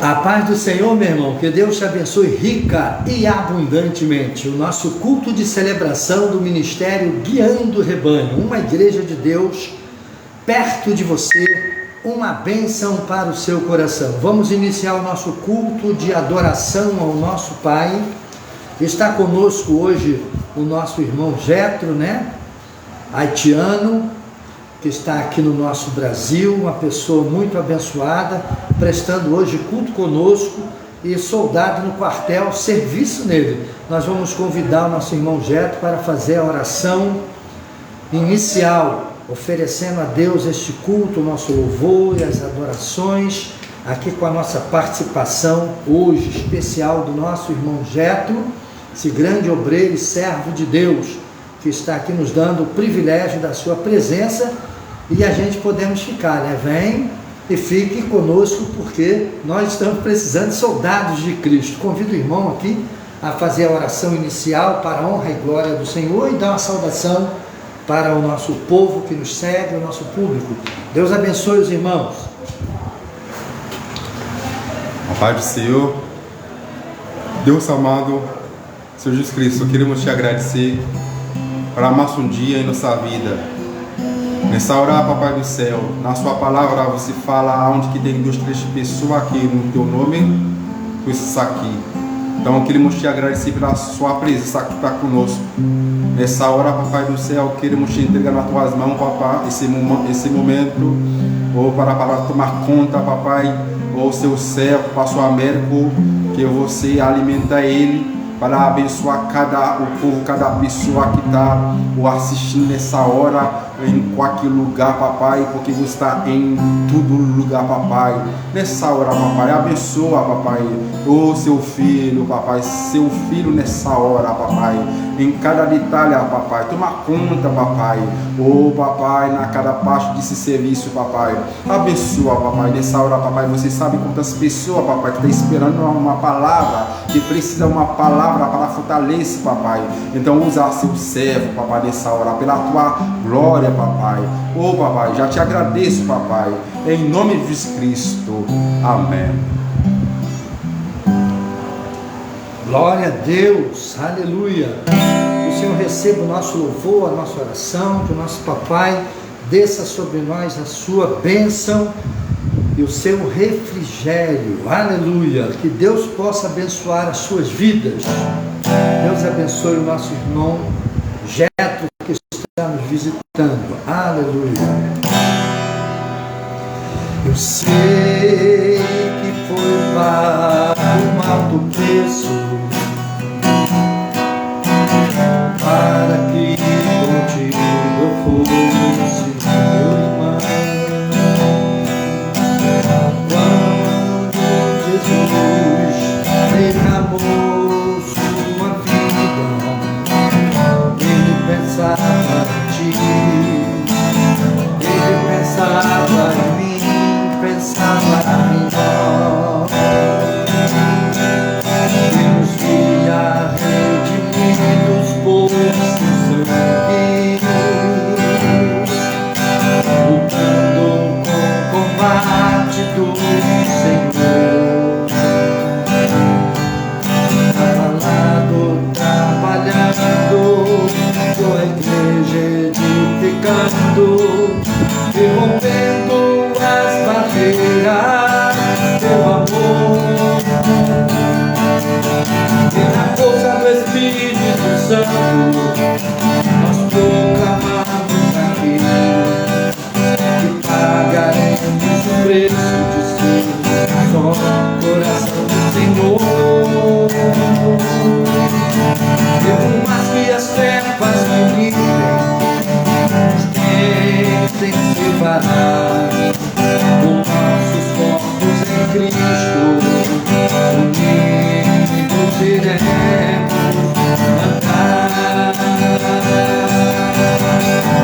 A paz do Senhor, meu irmão, que Deus te abençoe rica e abundantemente. O nosso culto de celebração do ministério Guiando o Rebanho, uma igreja de Deus perto de você, uma bênção para o seu coração. Vamos iniciar o nosso culto de adoração ao nosso Pai. Está conosco hoje o nosso irmão Jetro, haitiano, que está aqui no nosso Brasil, uma pessoa muito abençoada, prestando hoje culto conosco, e soldado no quartel, serviço nele. Nós vamos convidar o nosso irmão Jetro para fazer a oração inicial, oferecendo a Deus este culto, o nosso louvor e as adorações, aqui com a nossa participação hoje especial do nosso irmão Jetro, esse grande obreiro e servo de Deus, que está aqui nos dando o privilégio da sua presença, e a gente podemos ficar, Vem e fique conosco, porque nós estamos precisando de soldados de Cristo. Convido o irmão aqui a fazer a oração inicial para a honra e glória do Senhor e dar uma saudação para o nosso povo que nos segue, o nosso público. Deus abençoe os irmãos. A paz do Senhor. Deus amado, Senhor Jesus Cristo, queremos te agradecer para mais um dia em nossa vida. Nessa hora, Papai do Céu, na sua palavra você fala onde que tem 2, 3 pessoas aqui no teu nome, tu estás aqui. Então queremos te agradecer pela sua presença que está conosco. Nessa hora, Papai do Céu, queremos te entregar nas tuas mãos, Papai, esse momento, para tomar conta, Papai, seu servo, Pastor Américo, que você alimenta ele, para abençoar o povo, cada pessoa que está assistindo nessa hora, em qualquer lugar, Papai, porque você está em todo lugar, Papai. Nessa hora, Papai, abençoa, Papai, seu filho, Papai, seu filho nessa hora, Papai, em cada detalhe, Papai, toma conta, Papai, Papai, na cada parte desse serviço, Papai, abençoa, Papai, nessa hora, Papai, você sabe quantas pessoas, Papai, que está esperando uma palavra, que precisa uma palavra para fortalecer, Papai. Então usa seu servo, Papai, nessa hora, pela tua glória, Papai. Papai, já te agradeço, Papai, em nome de Jesus Cristo, amém. Glória a Deus, aleluia. Que o Senhor receba o nosso louvor, a nossa oração, que o nosso Papai desça sobre nós a sua bênção e o seu refrigério, aleluia. Que Deus possa abençoar as suas vidas. Deus abençoe o nosso irmão Jetro, que está nos visitando, aleluia. Eu sei que foi pago um alto preço para que contigo eu fosse meu irmão. Quando Jesus derramou sua vida, ele pensava em ti, ele pensava em mim, pensava em nós. Que nos via redimidos por seu sangue, lutando com o combate do Senhor, abalado, trabalhando com a igreja edificando e rompendo as barreiras do amor. E na força do Espírito Santo nós proclamamos aqui que pagaremos o preço de ser só coração do Senhor. E por mais que as trevas me livrem, tentem separar os nossos corpos em Cristo, unidos iremos andar,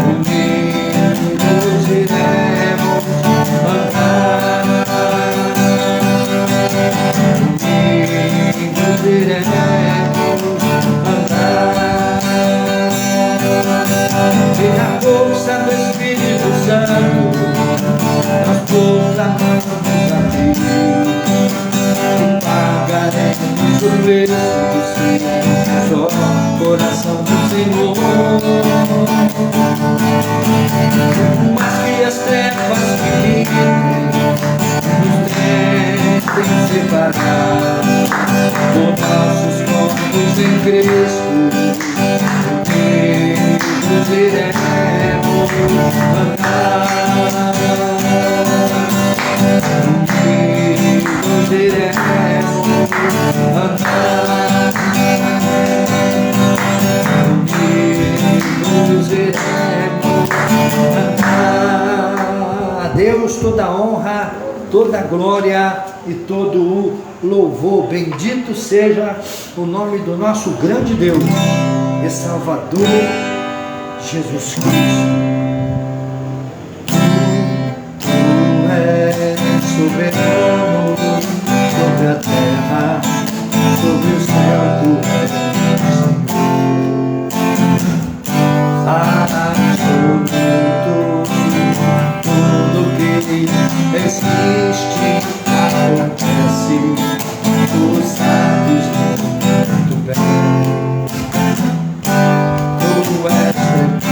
unidos iremos andar, unidos iremos andar, e na força do Espírito Santo nós proclamamos aqui esqueci só coração do Senhor. Mas que as trevas que nos tentem separar, botar nossos corpos em Cristo, unidos iremos andar. Unidos iremos andar. Unidos iremos andar. A Deus toda honra, toda glória e todo o louvor. Bendito seja o nome do nosso grande Deus e Salvador Jesus Cristo. Tu és soberano sobre a terra, sobre o céu, tu és Senhor absoluto. Tudo que existe acontece, tu sabes muito bem. Tu és tremendo,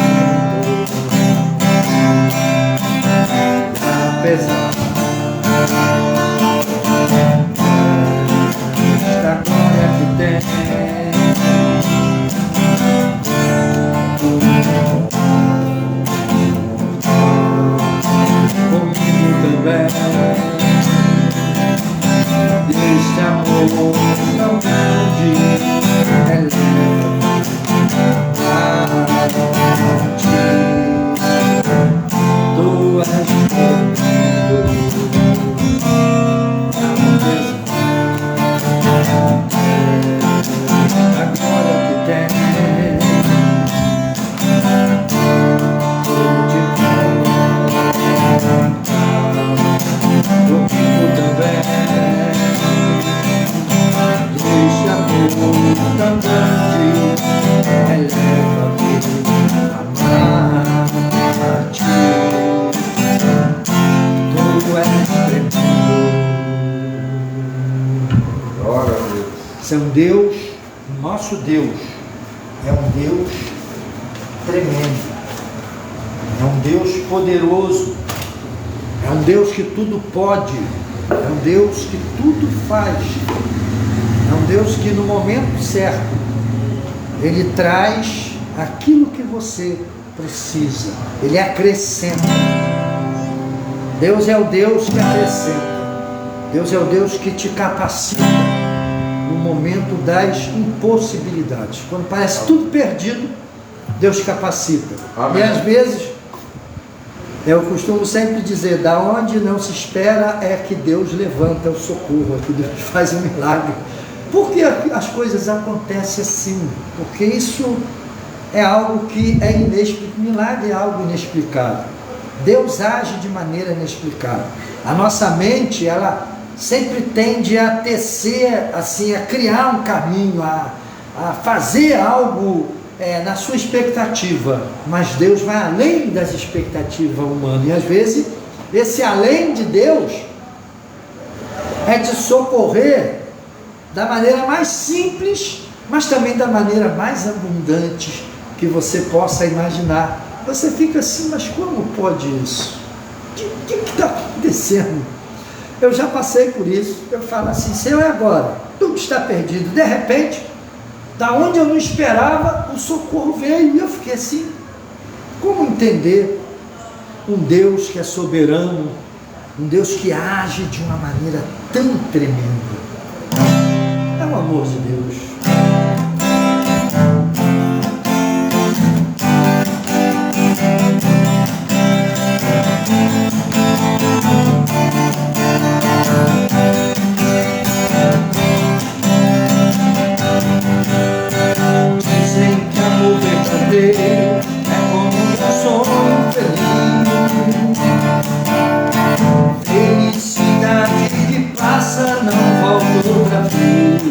apesar da glória que tem. Comigo também, este amor tão grande eleva a ti. Tu és tremendo, a glória que tem. Comigo também, este amor tão grande eleva-me a amar a ti. Tu és tremendo. Glória a Deus. Esse é um Deus, nosso Deus, é um Deus tremendo, é um Deus poderoso, é um Deus que tudo pode, é um Deus que tudo faz, é um Deus que no momento certo, Ele traz aquilo que você precisa, Ele acrescenta. Deus é o Deus que acrescenta, Deus é o Deus que te capacita no momento das impossibilidades. Quando parece tudo perdido, Deus capacita. Amém. E às vezes, eu costumo sempre dizer, da onde não se espera é que Deus levanta o socorro, é que Deus faz um milagre. Por que as coisas acontecem assim? Porque isso é algo que é inexplicável. Milagre é algo inexplicável. Deus age de maneira inexplicável. A nossa mente, ela sempre tende a tecer, assim, a criar um caminho, a fazer algo na sua expectativa, mas Deus vai além das expectativas humanas, e às vezes esse além de Deus é de socorrer da maneira mais simples, mas também da maneira mais abundante que você possa imaginar. Você fica assim, mas como pode isso? O que está acontecendo? Eu já passei por isso. Eu falo assim, Senhor, é agora, tudo está perdido. De repente, da onde eu não esperava, o socorro veio, e eu fiquei assim. Como entender um Deus que é soberano, um Deus que age de uma maneira tão tremenda? É o amor de Deus. É como um sonho feliz, felicidade que passa não volta outra vez.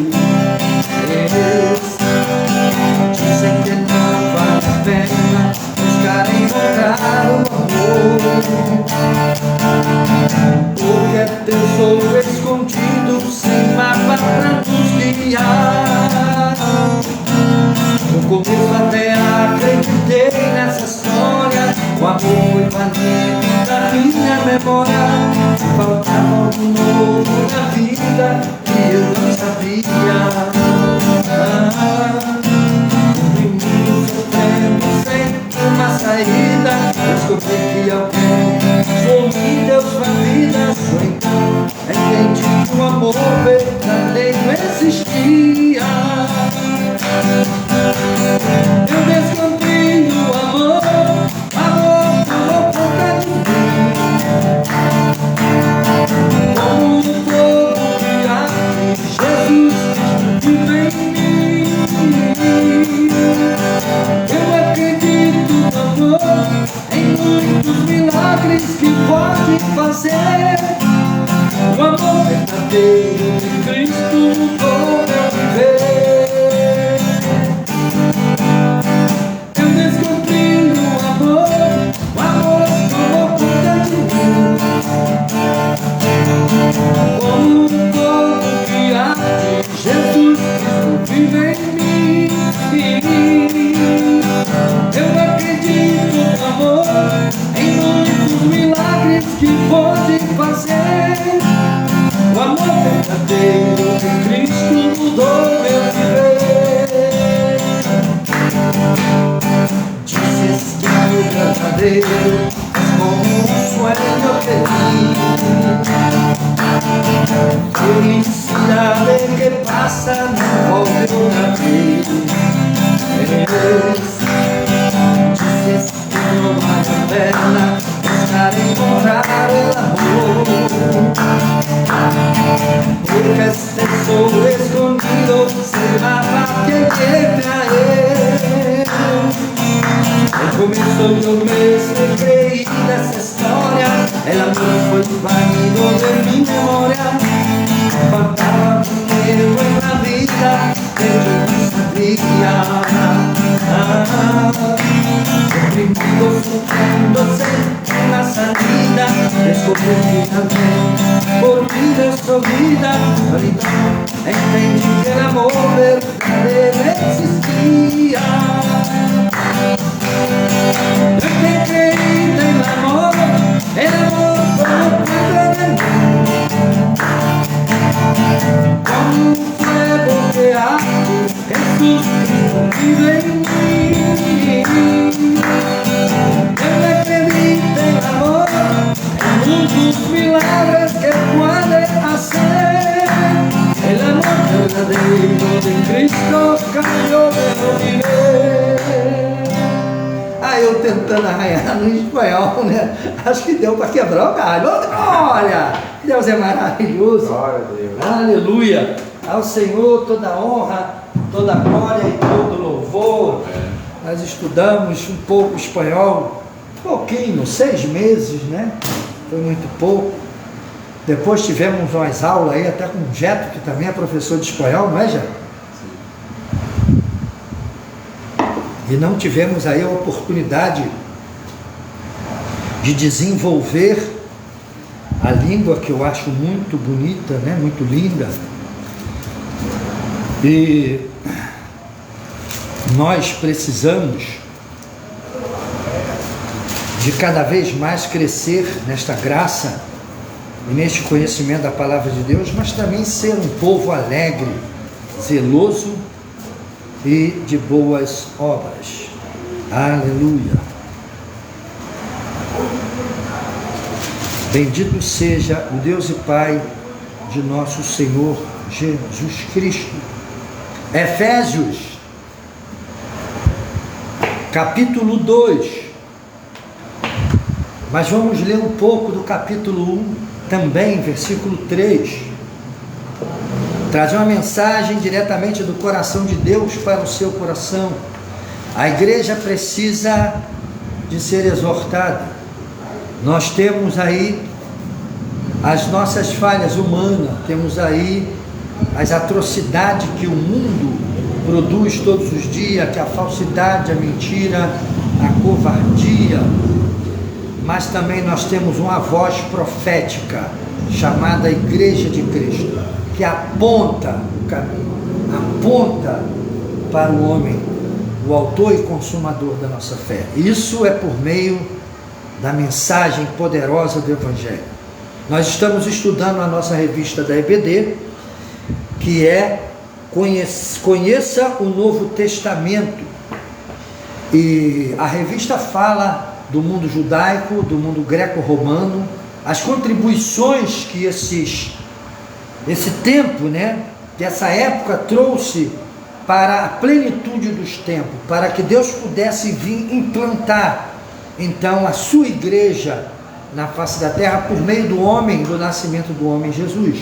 fragmento da minha memória. Faltava algo novo na vida e eu não sabia. Menino sofrendo sem uma saída, descobri que alguém por mim deu sua vida. Só então entendi que o amor verdadeiro existia. Eu descobri o amor, amor tomou conta de mim. Como um fogo que arde, Jesus vive em mim. Eu acredito no amor, em muitos milagres que pode fazer. O amor verdadeiro de Cristo mudou meu viver. Eu descobri o amor tomou conta de mim. Como um fogo que arde, Jesus Cristo vive em mim. Eu acredito no amor, em muitos milagres que pode fazer. O amor verdadeiro de Cristo mudou meu viver. Dizes que o verdadeiro é como um sonho feliz. Felicidade que passa no volta una vez. Dizes que não vale a pena buscar encontrar o amor, porque este tesoro escondido se va quien llegue a él. El comienzo yo mesmo creí nessa história, el amor foi válido de mi memoria. Faltaba dinero en la vida que yo no sabía. Oprimido, sufriendo sem una salida, descobri finalmente por mí destruida. Ahorita entendi que el amor verdadeiro existia. Yo que creí en el amor como puede de mí. Como un fuego que arde, Jesús vive en mí. Eu acredito em amor, em muitos milagres que pode fazer. El amor verdadeiro de Cristo cambiou meu viver. Eu tentando arranhar no espanhol, né? Acho que deu para quebrar o galho. Olha, Deus é maravilhoso. Glória a Deus. Aleluia. Ao Senhor toda honra, toda glória e todo louvor. Nós estudamos um pouco espanhol, pouquinho, 6 meses, né? Foi muito pouco. Depois tivemos umas aulas aí, até com o Jeto, que também é professor de espanhol, não é, Jeto? E não tivemos aí a oportunidade de desenvolver a língua, que eu acho muito bonita, né? Muito linda. E nós precisamos de cada vez mais crescer nesta graça e neste conhecimento da palavra de Deus, mas também ser um povo alegre, zeloso e de boas obras. Aleluia. Bendito seja o Deus e Pai de nosso Senhor Jesus Cristo. Efésios, capítulo 2. Mas vamos ler um pouco do capítulo 1 também, versículo 3. Trazer uma mensagem diretamente do coração de Deus para o seu coração. A igreja precisa de ser exortada. Nós temos aí as nossas falhas humanas, temos aí as atrocidades que o mundo produz todos os dias, que a falsidade, a mentira, a covardia. Mas também nós temos uma voz profética, chamada Igreja de Cristo, que aponta o caminho, aponta para o homem, o autor e consumador da nossa fé. Isso é por meio da mensagem poderosa do Evangelho. Nós estamos estudando a nossa revista da EBD, que é Conheça o Novo Testamento. E a revista fala do mundo judaico, do mundo greco-romano, as contribuições que esse tempo, que essa época trouxe para a plenitude dos tempos, para que Deus pudesse vir implantar então a sua igreja na face da terra por meio do homem, do nascimento do homem Jesus.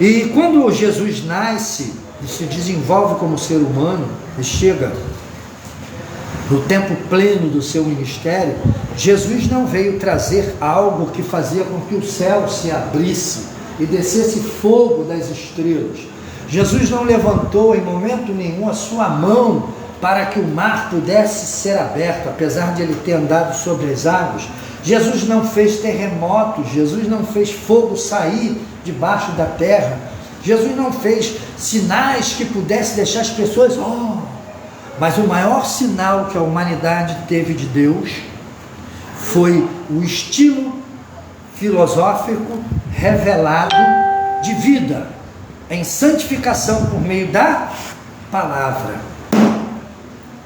E quando Jesus nasce e se desenvolve como ser humano e chega no tempo pleno do seu ministério, Jesus não veio trazer algo que fazia com que o céu se abrisse e descesse fogo das estrelas. Jesus não levantou em momento nenhum a sua mão para que o mar pudesse ser aberto, apesar de ele ter andado sobre as águas. Jesus não fez terremotos, Jesus não fez fogo sair debaixo da terra, Jesus não fez sinais que pudessem deixar as pessoas... Mas o maior sinal que a humanidade teve de Deus foi o estímulo filosófico revelado de vida, em santificação por meio da palavra.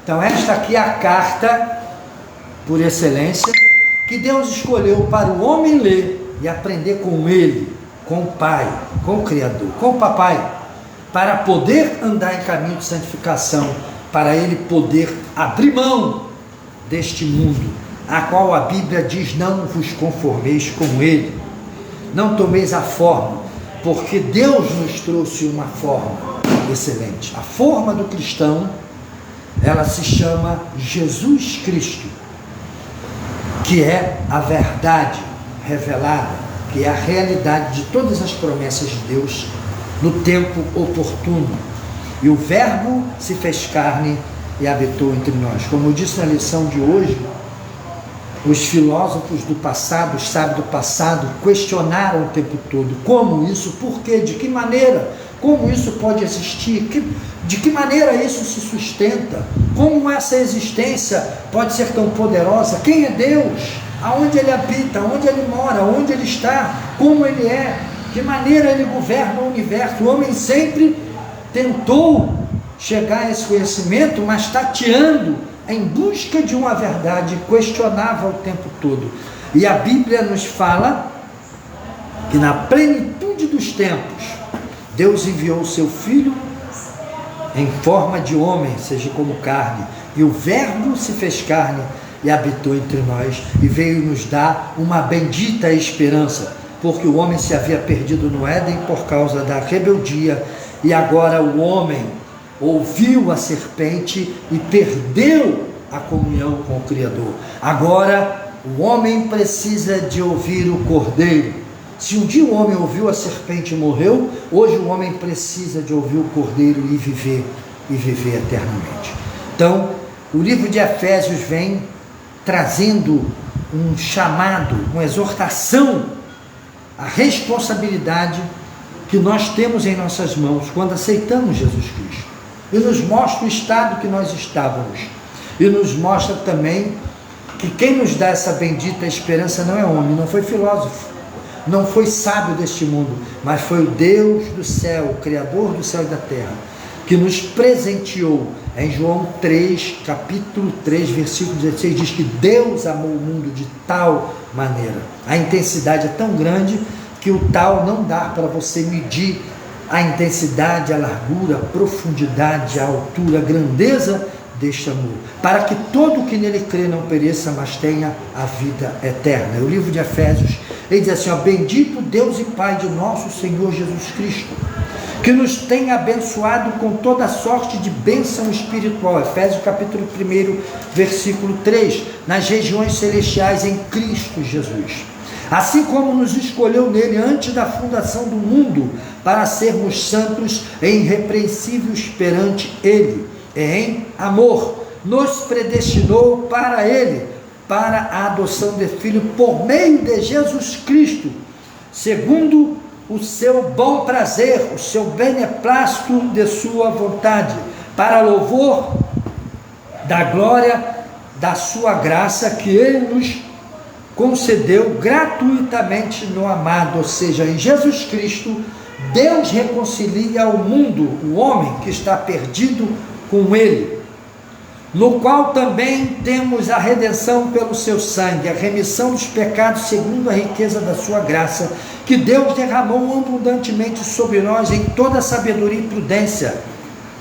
Então esta aqui é a carta, por excelência, que Deus escolheu para o homem ler e aprender com ele, com o Pai, com o Criador, com o Papai, para poder andar em caminho de santificação, para ele poder abrir mão deste mundo, a qual a Bíblia diz: não vos conformeis com ele, não tomeis a forma, porque Deus nos trouxe uma forma excelente. A forma do cristão, ela se chama Jesus Cristo, que é a verdade revelada, que é a realidade de todas as promessas de Deus no tempo oportuno. E o Verbo se fez carne e habitou entre nós. Como eu disse na lição de hoje, os filósofos do passado, os sábios do passado, questionaram o tempo todo: como isso, por quê, de que maneira, como isso pode existir, de que maneira isso se sustenta, como essa existência pode ser tão poderosa, quem é Deus, aonde ele habita, onde ele mora, onde ele está, como ele é, de maneira ele governa o universo. O homem sempre tentou chegar a esse conhecimento, mas tateando em busca de uma verdade, questionava o tempo todo. E a Bíblia nos fala que na plenitude dos tempos, Deus enviou o seu Filho em forma de homem, seja como carne, e o Verbo se fez carne e habitou entre nós, e veio nos dar uma bendita esperança, porque o homem se havia perdido no Éden por causa da rebeldia, e agora o homem ouviu a serpente e perdeu a comunhão com o Criador. Agora o homem precisa de ouvir o Cordeiro. Se um dia o homem ouviu a serpente e morreu, hoje o homem precisa de ouvir o Cordeiro e viver eternamente. Então, o livro de Efésios vem trazendo um chamado, uma exortação à responsabilidade que nós temos em nossas mãos quando aceitamos Jesus Cristo, e nos mostra o estado que nós estávamos, e nos mostra também que quem nos dá essa bendita esperança não é homem, não foi filósofo, não foi sábio deste mundo, mas foi o Deus do céu, o Criador do céu e da terra, que nos presenteou. Em João 3, capítulo 3, versículo 16, diz que Deus amou o mundo de tal maneira, a intensidade é tão grande que o tal não dá para você medir a intensidade, a largura, a profundidade, a altura, a grandeza deste amor, para que todo o que nele crê não pereça, mas tenha a vida eterna. O livro de Efésios, ele diz assim: bendito Deus e Pai de nosso Senhor Jesus Cristo, que nos tem abençoado com toda sorte de bênção espiritual. Efésios capítulo 1, versículo 3, nas regiões celestiais em Cristo Jesus. Assim como nos escolheu nele antes da fundação do mundo, para sermos santos e irrepreensíveis perante ele, em amor, nos predestinou para ele, para a adoção de filho, por meio de Jesus Cristo, segundo o seu bom prazer, o seu beneplácito de sua vontade, para louvor da glória da sua graça, que ele nos concedeu gratuitamente no amado, ou seja, em Jesus Cristo. Deus reconcilia ao mundo, o homem que está perdido, com ele, no qual também temos a redenção pelo seu sangue, a remissão dos pecados segundo a riqueza da sua graça, que Deus derramou abundantemente sobre nós em toda sabedoria e prudência,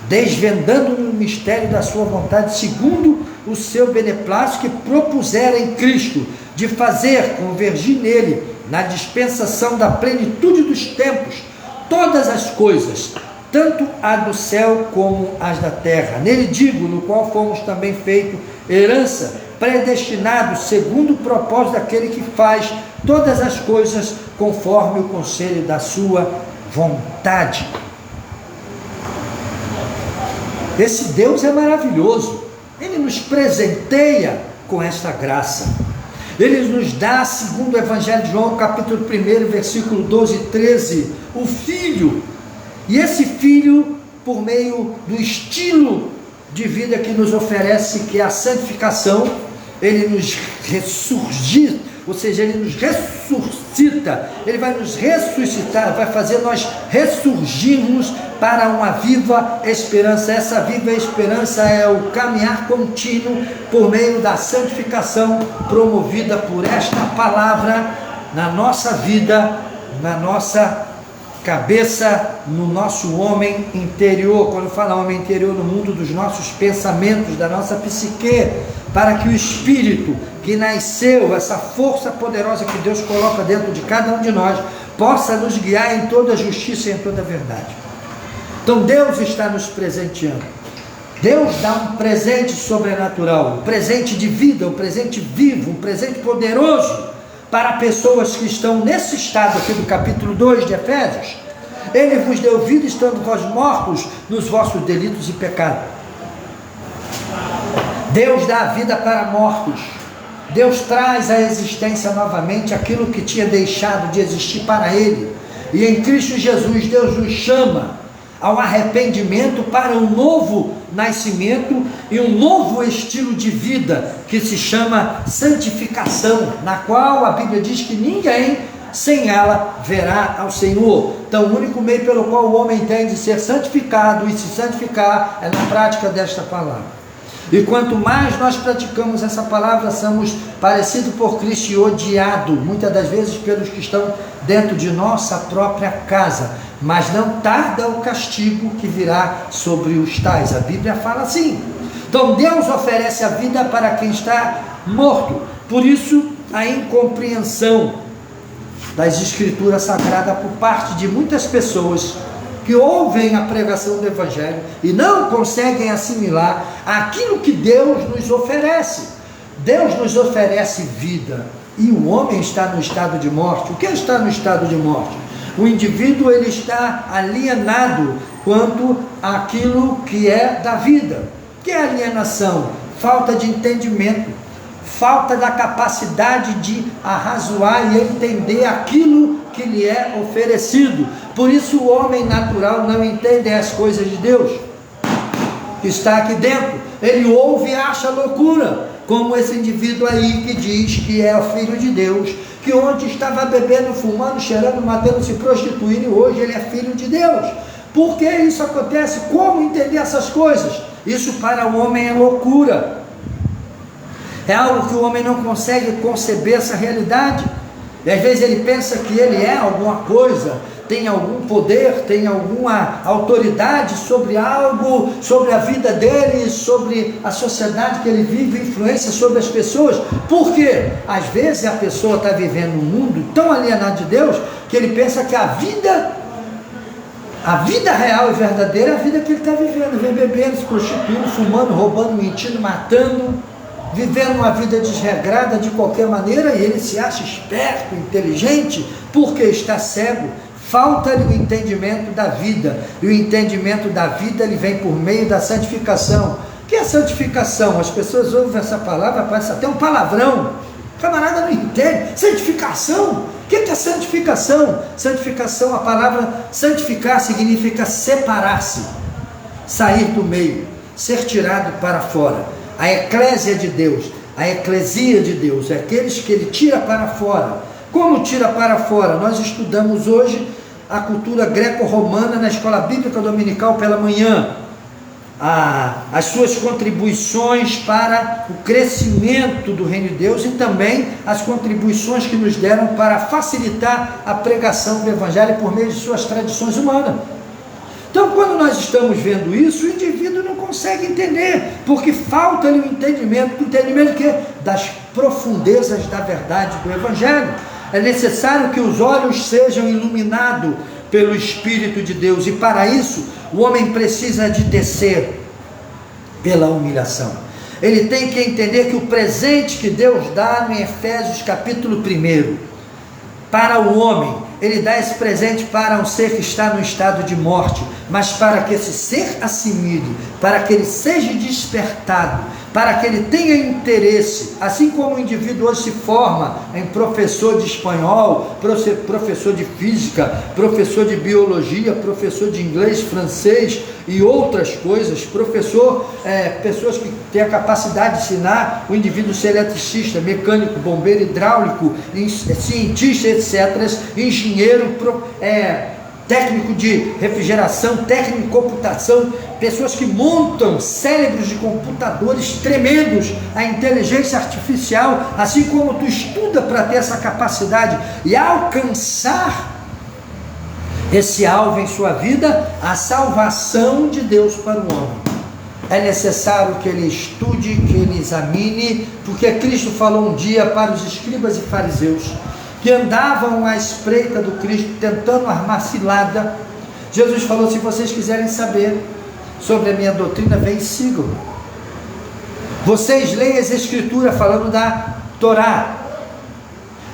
desvendando o mistério da sua vontade, segundo o seu beneplácito, que propusera em Cristo, de fazer convergir nele, na dispensação da plenitude dos tempos, todas as coisas, tanto a do céu como as da terra. Nele digo, no qual fomos também feitos herança, predestinados segundo o propósito daquele que faz todas as coisas conforme o conselho da sua vontade. Esse Deus é maravilhoso. Ele nos presenteia com esta graça. Ele nos dá, segundo o Evangelho de João, capítulo 1, versículo 12 e 13, o Filho. E esse Filho, por meio do estilo de vida que nos oferece, que é a santificação, ele nos ressurgir, ou seja, ele nos ressuscita, ele vai nos ressuscitar, vai fazer nós ressurgirmos para uma viva esperança. Essa viva esperança é o caminhar contínuo por meio da santificação promovida por esta palavra na nossa vida, na nossa cabeça, no nosso homem interior. Quando eu falo homem interior, no mundo dos nossos pensamentos, da nossa psique, para que o Espírito que nasceu, essa força poderosa que Deus coloca dentro de cada um de nós, possa nos guiar em toda a justiça e em toda a verdade. Então Deus está nos presenteando. Deus dá um presente sobrenatural, um presente de vida, um presente vivo, um presente poderoso para pessoas que estão nesse estado aqui do capítulo 2 de Efésios. Ele vos deu vida estando vós mortos nos vossos delitos e pecados. Deus dá vida para mortos. Deus traz à existência novamente aquilo que tinha deixado de existir para Ele. E em Cristo Jesus, Deus nos chama ao arrependimento para um novo nascimento e um novo estilo de vida que se chama santificação, na qual a Bíblia diz que ninguém sem ela verá ao Senhor. Então o único meio pelo qual o homem tem de ser santificado e se santificar é na prática desta palavra. E quanto mais nós praticamos essa palavra, somos parecidos por Cristo e odiados, muitas das vezes pelos que estão dentro de nossa própria casa. Mas não tarda o castigo que virá sobre os tais. A Bíblia fala assim. Então Deus oferece a vida para quem está morto. Por isso a incompreensão das Escrituras Sagradas por parte de muitas pessoas que ouvem a pregação do Evangelho e não conseguem assimilar aquilo que Deus nos oferece. Deus nos oferece vida e o homem está no estado de morte. O que está no estado de morte? O indivíduo ele está alienado quanto àquilo que é da vida. O que é alienação? Falta de entendimento, falta da capacidade de arrazoar e entender aquilo que lhe é oferecido. Por isso o homem natural não entende as coisas de Deus que está aqui dentro. Ele ouve e acha loucura, como esse indivíduo aí que diz que é o filho de Deus, que ontem estava bebendo, fumando, cheirando, matando, se prostituindo, e hoje ele é filho de Deus. Por que isso acontece? Como entender essas coisas? Isso para o homem é loucura. É algo que o homem não consegue conceber essa realidade. E às vezes ele pensa que ele é alguma coisa, tem algum poder, tem alguma autoridade sobre algo, sobre a vida dele, sobre a sociedade que ele vive, influência sobre as pessoas. Por quê? Às vezes a pessoa está vivendo um mundo tão alienado de Deus, que ele pensa que a vida real e verdadeira é a vida que ele está vivendo, vem bebendo, se prostituindo, fumando, roubando, mentindo, matando, vivendo uma vida desregrada de qualquer maneira, e ele se acha esperto, inteligente, porque está cego. Falta-lhe o entendimento da vida, e o entendimento da vida ele vem por meio da santificação. O que é santificação? As pessoas ouvem essa palavra, parece até um palavrão, o camarada não entende. Santificação? O que é santificação? Santificação, a palavra santificar significa separar-se, sair do meio, ser tirado para fora. A eclésia de Deus, a eclesia de Deus, é aqueles que ele tira para fora. Como tira para fora? Nós estudamos hoje a cultura greco-romana na escola bíblica dominical pela manhã. As suas contribuições para o crescimento do reino de Deus e também as contribuições que nos deram para facilitar a pregação do evangelho por meio de suas tradições humanas. Então, quando nós estamos vendo isso, o indivíduo não consegue entender, porque falta-lhe o entendimento que das profundezas da verdade do evangelho. É necessário que os olhos sejam iluminados pelo Espírito de Deus, e para isso o homem precisa de descer pela humilhação. Ele tem que entender que o presente que Deus dá em Efésios capítulo 1, para o homem, ele dá esse presente para um ser que está no estado de morte, mas para que esse ser assimile, para que ele seja despertado, para que ele tenha interesse, assim como o indivíduo hoje se forma em professor de espanhol, professor de física, professor de biologia, professor de inglês, francês e outras coisas, pessoas que têm a capacidade de ensinar o indivíduo ser eletricista, mecânico, bombeiro, hidráulico, cientista, etc., engenheiro, técnico de refrigeração, técnico de computação, pessoas que montam cérebros de computadores tremendos, a inteligência artificial, assim como tu estuda para ter essa capacidade e alcançar esse alvo em sua vida, a salvação de Deus para o homem. É necessário que ele estude, que ele examine, porque Cristo falou um dia para os escribas e fariseus, que andavam à espreita do Cristo, tentando armar cilada. Jesus falou: se vocês quiserem saber sobre a minha doutrina, vem e sigam. Vocês leem as Escrituras falando da Torá,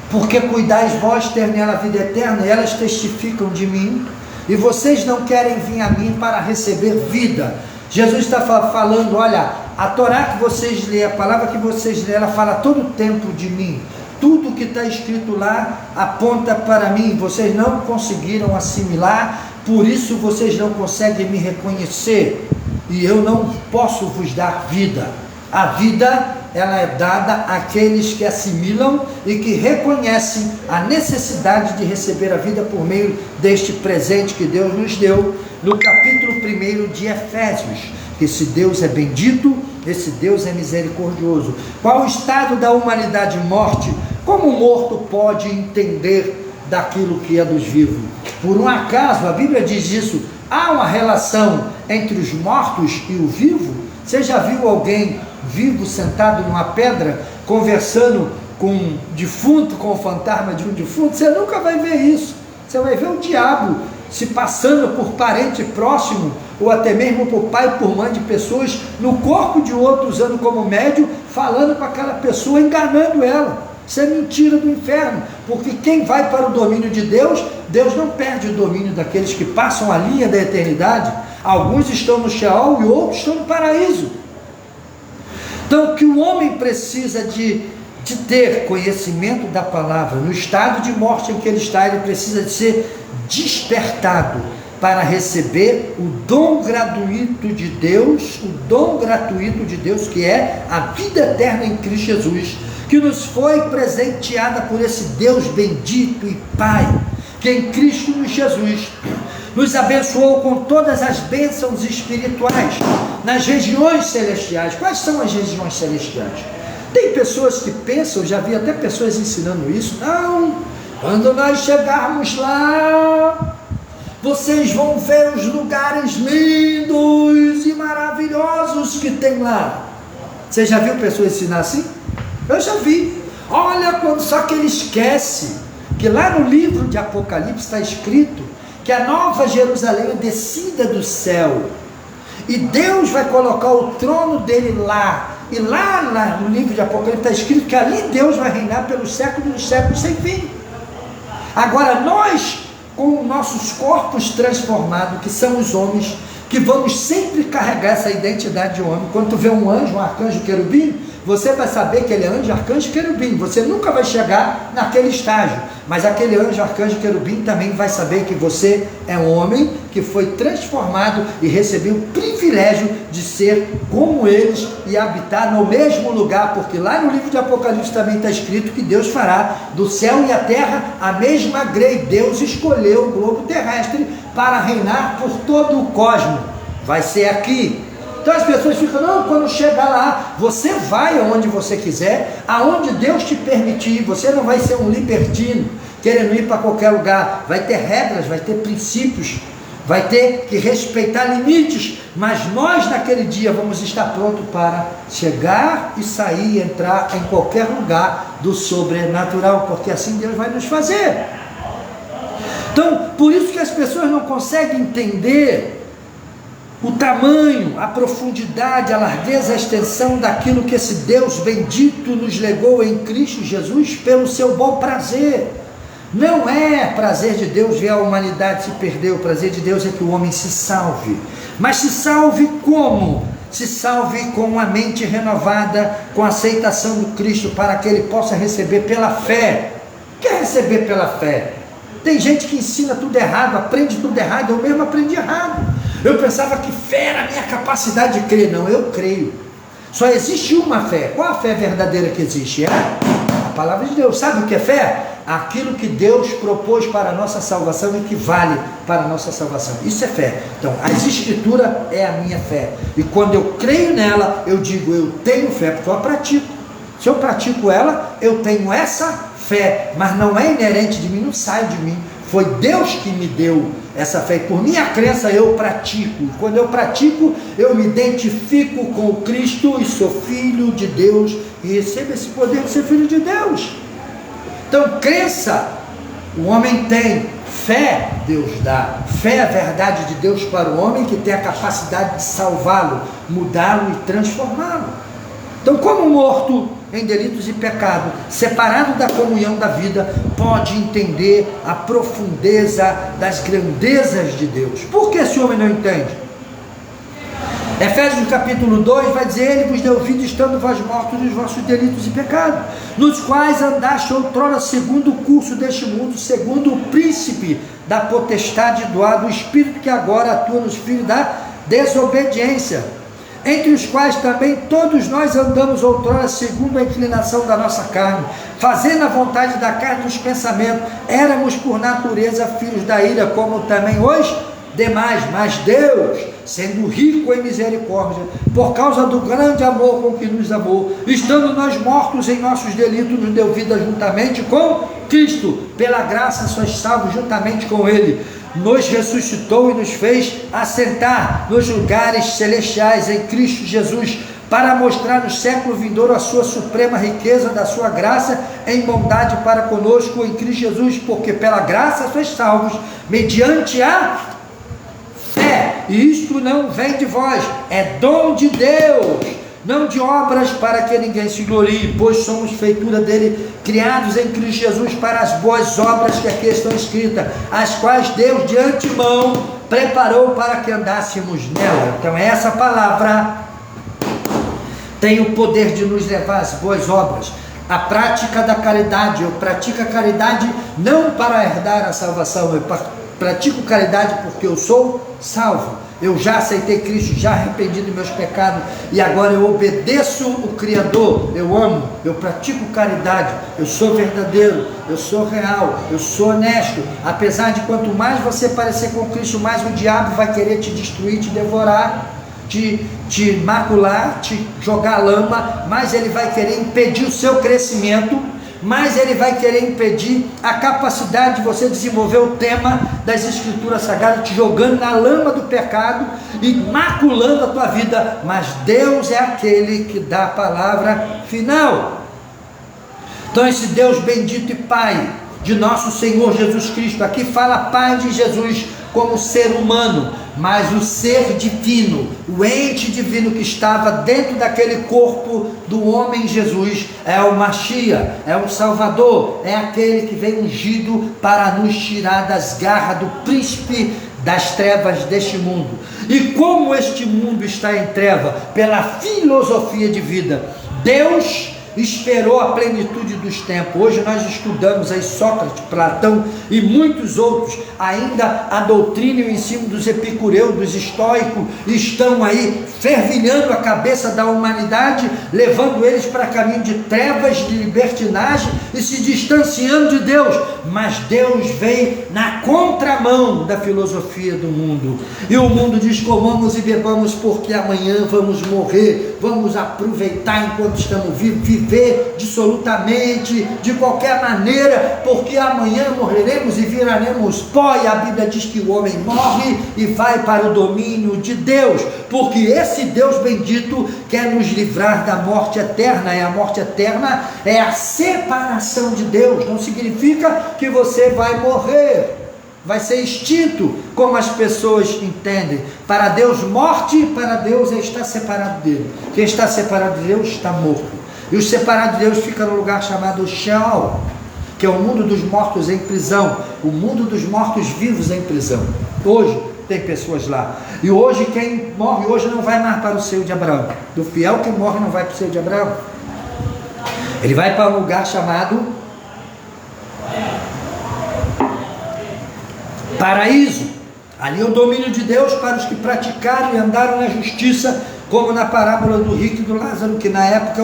porque cuidais vós ter nela a vida eterna, e elas testificam de mim, e vocês não querem vir a mim para receber vida. Jesus está falando: olha, a Torá que vocês lêem, a palavra que vocês lêem, ela fala todo o tempo de mim. Tudo que está escrito lá aponta para mim. Vocês não conseguiram assimilar, por isso vocês não conseguem me reconhecer, e eu não posso vos dar vida. A vida, ela é dada àqueles que assimilam e que reconhecem a necessidade de receber a vida por meio deste presente que Deus nos deu, no capítulo 1 de Efésios. Esse Deus é bendito, esse Deus é misericordioso. Qual o estado da humanidade morte? Como o morto pode entender daquilo que é dos vivos? Por um acaso, a Bíblia diz isso, há uma relação entre os mortos e o vivo? Você já viu alguém vivo sentado numa pedra, conversando com um defunto, com o fantasma de um defunto? Você nunca vai ver isso. Você vai ver o diabo se passando por parente próximo, ou até mesmo por pai e por mãe de pessoas, no corpo de outro, usando como médium, falando com aquela pessoa, enganando ela. Isso é mentira do inferno, porque quem vai para o domínio de Deus, Deus não perde o domínio daqueles que passam a linha da eternidade. Alguns estão no Sheol e outros estão no paraíso. Então, o que o homem precisa de ter conhecimento da palavra, no estado de morte em que ele está, ele precisa de ser despertado para receber o dom gratuito de Deus, que é a vida eterna em Cristo Jesus, que nos foi presenteada por esse Deus bendito e Pai, que em Cristo Jesus nos abençoou com todas as bênçãos espirituais nas regiões celestiais. Quais são as regiões celestiais? Tem pessoas que pensam, já vi até pessoas ensinando isso, não, quando nós chegarmos lá, vocês vão ver os lugares lindos e maravilhosos que tem lá. Você já viu pessoas ensinar assim? Eu já vi. Olha, só que ele esquece que lá no livro de Apocalipse está escrito que a nova Jerusalém é descida do céu, e Deus vai colocar o trono dele lá, e lá no livro de Apocalipse está escrito que ali Deus vai reinar pelos séculos dos séculos sem fim. Agora nós, com nossos corpos transformados, que são os homens, que vamos sempre carregar essa identidade de homem. Quando tu vê um anjo, um arcanjo, querubim, você vai saber que ele é anjo, arcanjo, querubim. Você nunca vai chegar naquele estágio, mas aquele anjo, arcanjo, querubim também vai saber que você é um homem, que foi transformado e recebeu o privilégio de ser como eles e habitar no mesmo lugar, porque lá no livro de Apocalipse também está escrito que Deus fará do céu e a terra a mesma grei. Deus escolheu o globo terrestre para reinar por todo o cosmos. Vai ser aqui. Então as pessoas ficam, não, quando chegar lá, você vai aonde você quiser, aonde Deus te permitir. Você não vai ser um libertino, querendo ir para qualquer lugar. Vai ter regras, vai ter princípios, vai ter que respeitar limites, mas nós naquele dia vamos estar prontos para chegar e sair, entrar em qualquer lugar do sobrenatural, porque assim Deus vai nos fazer. Então, por isso que as pessoas não conseguem entender o tamanho, a profundidade, a largueza, a extensão daquilo que esse Deus bendito nos legou em Cristo Jesus pelo seu bom prazer. Não é prazer de Deus ver a humanidade se perder, o prazer de Deus é que o homem se salve. Mas se salve como? Se salve com a mente renovada, com a aceitação do Cristo, para que ele possa receber pela fé. Quer receber pela fé? Tem gente que ensina tudo errado, aprende tudo errado, eu mesmo aprendi errado. Eu pensava que fé era a minha capacidade de crer. Não, eu creio. Só existe uma fé. Qual a fé verdadeira que existe? É a palavra de Deus. Sabe o que é fé? Aquilo que Deus propôs para a nossa salvação e que vale para a nossa salvação. Isso é fé. Então, a Escritura é a minha fé. E quando eu creio nela, eu digo, eu tenho fé, porque eu a pratico. Se eu pratico ela, eu tenho essa fé. Mas não é inerente de mim, não sai de mim. Foi Deus que me deu essa fé. E por minha crença eu pratico. Quando eu pratico, eu me identifico com o Cristo e sou filho de Deus. E recebo esse poder de ser filho de Deus. Então, crença, o homem tem, fé, Deus dá. Fé é a verdade de Deus para o homem, que tem a capacidade de salvá-lo, mudá-lo e transformá-lo. Então, como morto em delitos e pecado, separado da comunhão da vida, pode entender a profundeza das grandezas de Deus? Por que esse homem não entende? Efésios capítulo 2 vai dizer, ele vos deu vida estando vós mortos nos vossos delitos e pecados, nos quais andaste outrora segundo o curso deste mundo, segundo o príncipe da potestade do ar do espírito que agora atua nos filhos da desobediência, entre os quais também todos nós andamos outrora segundo a inclinação da nossa carne, fazendo a vontade da carne dos pensamentos, éramos por natureza filhos da ira, como também os demais, mas Deus, sendo rico em misericórdia, por causa do grande amor com que nos amou, estando nós mortos em nossos delitos, nos deu vida juntamente com Cristo, pela graça sois salvos juntamente com Ele, nos ressuscitou e nos fez assentar nos lugares celestiais em Cristo Jesus, para mostrar no século vindouro a sua suprema riqueza da sua graça em bondade para conosco em Cristo Jesus, porque pela graça sois salvos, mediante a fé, e isto não vem de vós, é dom de Deus, não de obras para que ninguém se glorie, pois somos feitura dele, criados em Cristo Jesus para as boas obras que aqui estão escritas, as quais Deus de antemão preparou para que andássemos nela. Então essa palavra tem o poder de nos levar às boas obras, a prática da caridade. Eu pratico a caridade não para herdar a salvação, eu pratico caridade porque eu sou salvo, eu já aceitei Cristo, já arrependi dos meus pecados e agora eu obedeço o Criador, eu amo, eu pratico caridade, eu sou verdadeiro, eu sou real, eu sou honesto, apesar de quanto mais você parecer com Cristo, mais o diabo vai querer te destruir, te devorar, te macular, te jogar lama, mais ele vai querer impedir o seu crescimento, mas ele vai querer impedir a capacidade de você desenvolver o tema das Escrituras Sagradas, te jogando na lama do pecado e maculando a tua vida. Mas Deus é aquele que dá a palavra final. Então esse Deus bendito e Pai de nosso Senhor Jesus Cristo, aqui fala Pai de Jesus como ser humano, mas o ser divino, o ente divino que estava dentro daquele corpo do homem Jesus, é o Mashiach, é o Salvador, é aquele que veio ungido para nos tirar das garras do príncipe das trevas deste mundo. E como este mundo está em treva? Pela filosofia de vida. Deus esperou a plenitude dos tempos. Hoje nós estudamos aí Sócrates, Platão e muitos outros. Ainda a doutrina e o ensino dos epicureus, dos estoicos, estão aí fervilhando a cabeça da humanidade, levando eles para caminho de trevas, de libertinagem e se distanciando de Deus. Mas Deus veio na contramão da filosofia do mundo. E o mundo diz: comamos e bebamos, porque amanhã vamos morrer. Vamos aproveitar enquanto estamos vivos, viver dissolutamente, de qualquer maneira, porque amanhã morreremos e viraremos pó. E a Bíblia diz que o homem morre e vai para o domínio de Deus, porque esse Deus bendito quer nos livrar da morte eterna. E a morte eterna é a separação de Deus. Não significa que você vai morrer, vai ser extinto, como as pessoas entendem. Para Deus, morte, para Deus é estar separado dele. Quem está separado de Deus está morto. E os separados de Deus ficam no lugar chamado Sheol, que é o mundo dos mortos em prisão, o mundo dos mortos vivos em prisão. Hoje tem pessoas lá. E hoje quem morre hoje não vai mais para o seio de Abraão. Do fiel que morre não vai para o seio de Abraão. Ele vai para um lugar chamado paraíso. Ali é o domínio de Deus para os que praticaram e andaram na justiça, como na parábola do rico e do Lázaro, que na época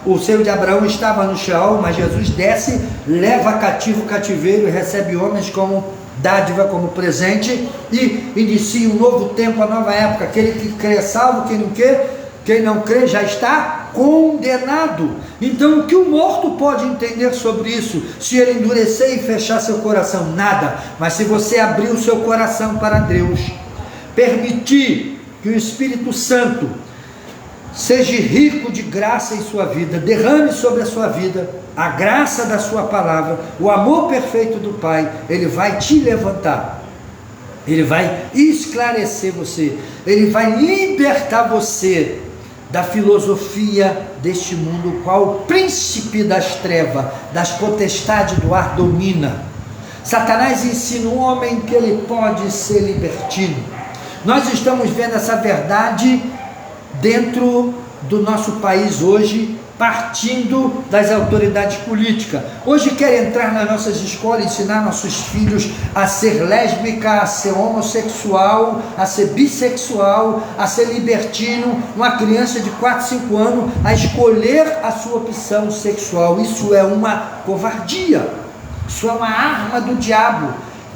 o seio de Abraão estava no Sheol, mas Jesus desce, leva cativo o cativeiro e recebe homens como dádiva, como presente, e inicia um novo tempo, a nova época. Aquele que crê é salvo, quem não crê já está condenado. Então o que o morto pode entender sobre isso? Se ele endurecer e fechar seu coração, nada. Mas se você abrir o seu coração para Deus, permitir que o Espírito Santo seja rico de graça em sua vida, derrame sobre a sua vida a graça da sua palavra, o amor perfeito do Pai, ele vai te levantar, ele vai esclarecer você, ele vai libertar você da filosofia deste mundo, qual o príncipe das trevas, das potestades do ar domina. Satanás ensina o homem que ele pode ser libertino. Nós estamos vendo essa verdade dentro do nosso país hoje, partindo das autoridades políticas. Hoje quer entrar nas nossas escolas, ensinar nossos filhos a ser lésbica, a ser homossexual, a ser bissexual, a ser libertino, uma criança de 4, 5 anos a escolher a sua opção sexual. Isso é uma covardia, isso é uma arma do diabo.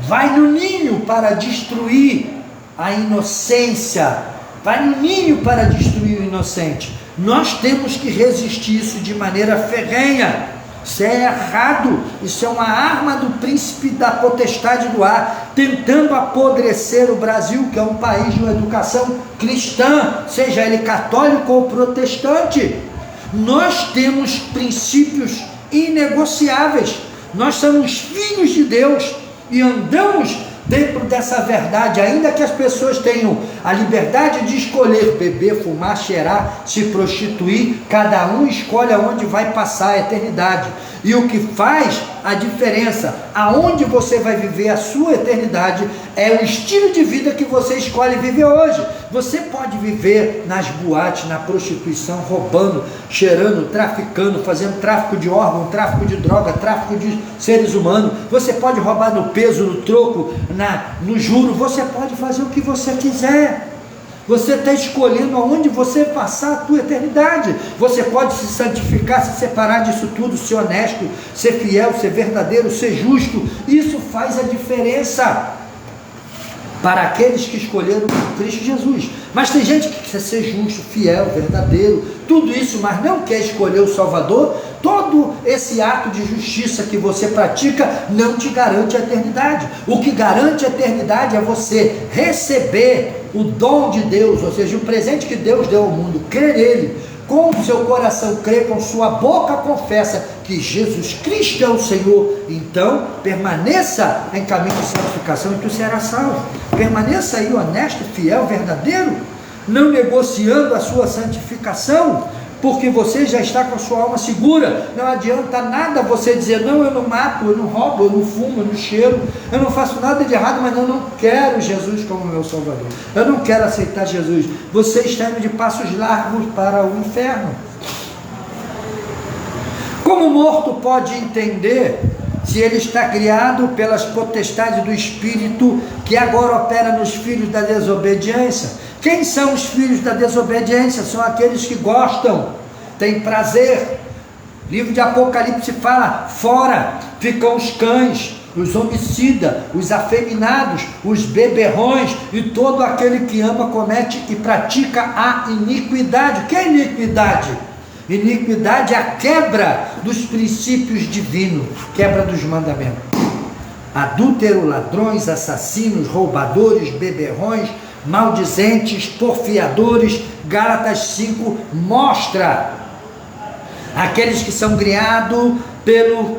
Vai no ninho para destruir a inocência, vai no ninho para destruir o inocente. Nós temos que resistir isso de maneira ferrenha. Isso é errado, isso é uma arma do príncipe da potestade do ar, tentando apodrecer o Brasil, que é um país de uma educação cristã, seja ele católico ou protestante. Nós temos princípios inegociáveis, nós somos filhos de Deus e andamos dentro dessa verdade, ainda que as pessoas tenham a liberdade de escolher beber, fumar, cheirar, se prostituir, cada um escolhe aonde vai passar a eternidade. E o que faz a diferença, aonde você vai viver a sua eternidade, é o estilo de vida que você escolhe viver hoje. Você pode viver nas boates, na prostituição, roubando, cheirando, traficando, fazendo tráfico de órgão, tráfico de droga, tráfico de seres humanos. Você pode roubar no peso, no troco, no juro. Você pode fazer o que você quiser. Você está escolhendo aonde você passar a tua eternidade. Você pode se santificar, se separar disso tudo, ser honesto, ser fiel, ser verdadeiro, ser justo. Isso faz a diferença para aqueles que escolheram Cristo Jesus. Mas tem gente que quer ser justo, fiel, verdadeiro, tudo isso, mas não quer escolher o Salvador. Todo esse ato de justiça que você pratica não te garante a eternidade. O que garante a eternidade é você receber o dom de Deus, ou seja, o presente que Deus deu ao mundo, crer nele, com o seu coração crer, com sua boca confessa que Jesus Cristo é o Senhor, então permaneça em caminho de santificação e tu serás salvo. Permaneça aí honesto, fiel, verdadeiro, não negociando a sua santificação, porque você já está com a sua alma segura. Não adianta nada você dizer: não, eu não mato, eu não roubo, eu não fumo, eu não cheiro, eu não faço nada de errado, mas eu não quero Jesus como meu Salvador, eu não quero aceitar Jesus. Você está indo de passos largos para o inferno. Como o morto pode entender se ele está criado pelas potestades do Espírito que agora opera nos filhos da desobediência? Quem são os filhos da desobediência? São aqueles que gostam, têm prazer. Livro de Apocalipse fala: fora ficam os cães, os homicidas, os afeminados, os beberrões e todo aquele que ama, comete e pratica a iniquidade. O que é iniquidade? Iniquidade é a quebra dos princípios divinos, quebra dos mandamentos. Adúltero, ladrões, assassinos, roubadores, beberrões, maldizentes, porfiadores. Gálatas 5 mostra aqueles que são criados pelo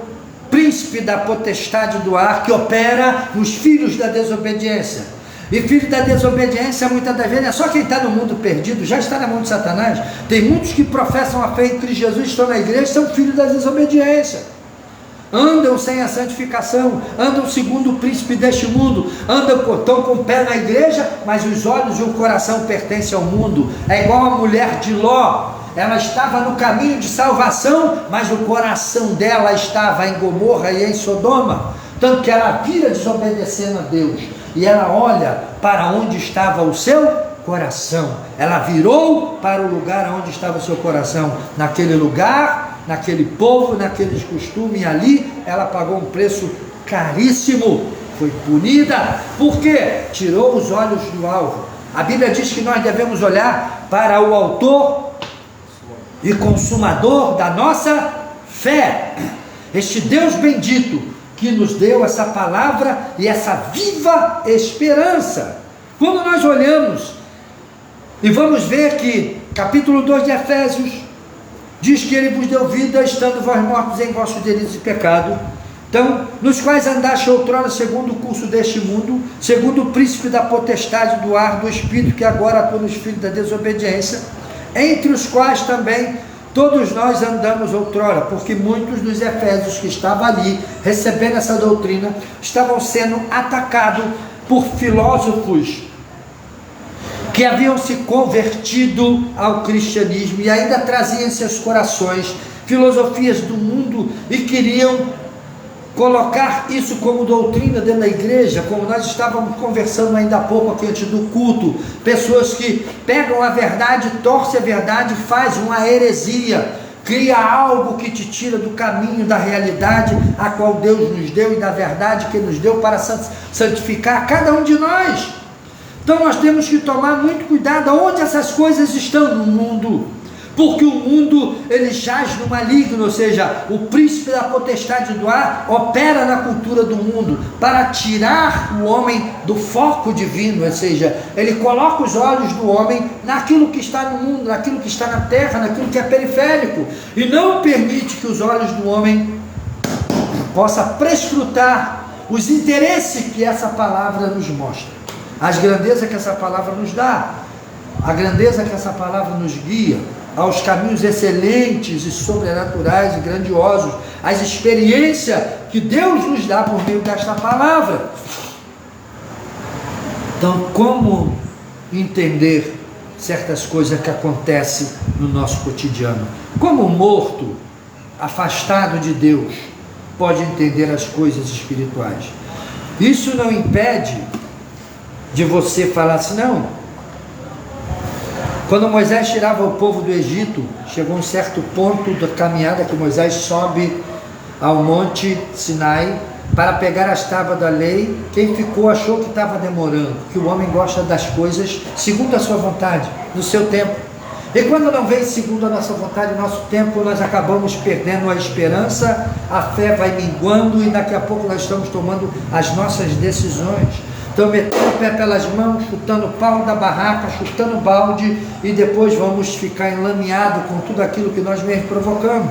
príncipe da potestade do ar, que opera nos filhos da desobediência. E filho da desobediência, muitas das vezes, é só quem está no mundo perdido, já está na mão de Satanás. Tem muitos que professam a fé em Cristo Jesus, estão na igreja, são filhos da desobediência. Andam sem a santificação, andam segundo o príncipe deste mundo, estão com o pé na igreja, mas os olhos e o coração pertencem ao mundo. É igual a mulher de Ló. Ela estava no caminho de salvação, mas o coração dela estava em Gomorra e em Sodoma, tanto que ela vira desobedecendo a Deus, e ela olha para onde estava o seu coração. Ela virou para o lugar onde estava o seu coração, naquele lugar, naquele povo, naqueles costumes, e ali ela pagou um preço caríssimo, foi punida, porque tirou os olhos do alvo. A Bíblia diz que nós devemos olhar para o autor e consumador da nossa fé, este Deus bendito que nos deu essa palavra e essa viva esperança. Quando nós olhamos e vamos ver que capítulo 2 de Efésios diz que ele vos deu vida, estando vós mortos em vossos delitos e pecado, então, nos quais andaste outrora segundo o curso deste mundo, segundo o príncipe da potestade do ar do espírito que agora atua nos filhos da desobediência, entre os quais também todos nós andamos outrora, porque muitos dos efésios que estavam ali, recebendo essa doutrina, estavam sendo atacados por filósofos que haviam se convertido ao cristianismo e ainda traziam em seus corações filosofias do mundo e queriam colocar isso como doutrina dentro da igreja, como nós estávamos conversando ainda há pouco aqui antes do culto. Pessoas que pegam a verdade, torcem a verdade, fazem uma heresia, cria algo que te tira do caminho da realidade a qual Deus nos deu e da verdade que nos deu para santificar cada um de nós. Então nós temos que tomar muito cuidado onde essas coisas estão no mundo, porque o mundo ele jaz no maligno, ou seja, o príncipe da potestade do ar opera na cultura do mundo para tirar o homem do foco divino, ou seja, ele coloca os olhos do homem naquilo que está no mundo, naquilo que está na terra, naquilo que é periférico, e não permite que os olhos do homem possa prescrutar os interesses que essa palavra nos mostra, as grandezas que essa palavra nos dá, a grandeza que essa palavra nos guia aos caminhos excelentes e sobrenaturais e grandiosos, as experiências que Deus nos dá por meio desta palavra. Então, como entender certas coisas que acontecem no nosso cotidiano? Como o morto, afastado de Deus, pode entender as coisas espirituais? Isso não impede de você falar assim, não. Quando Moisés tirava o povo do Egito, chegou um certo ponto da caminhada que Moisés sobe ao monte Sinai para pegar as tábuas da lei. Quem ficou achou que estava demorando, que o homem gosta das coisas segundo a sua vontade, no seu tempo. E quando não vem segundo a nossa vontade, no nosso tempo, nós acabamos perdendo a esperança, a fé vai minguando e daqui a pouco nós estamos tomando as nossas decisões. Então, metendo o pé pelas mãos, chutando o pau da barraca, chutando o balde, e depois vamos ficar enlameados com tudo aquilo que nós mesmos provocamos.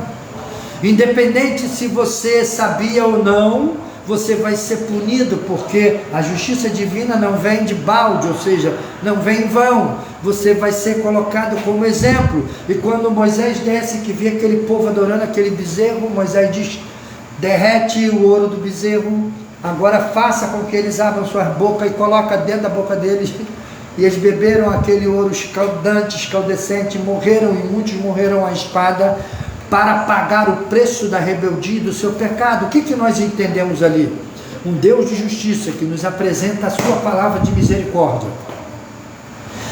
Independente se você sabia ou não, você vai ser punido, porque a justiça divina não vem de balde, ou seja, não vem em vão. Você vai ser colocado como exemplo. E quando Moisés desce, que vê aquele povo adorando aquele bezerro, Moisés diz, derrete o ouro do bezerro, agora faça com que eles abram suas bocas e coloca dentro da boca deles. E eles beberam aquele ouro escaldante, escaldecente, morreram, e muitos morreram à espada. para pagar o preço da rebeldia e do seu pecado. O que nós entendemos ali? Um Deus de justiça que nos apresenta a sua palavra de misericórdia,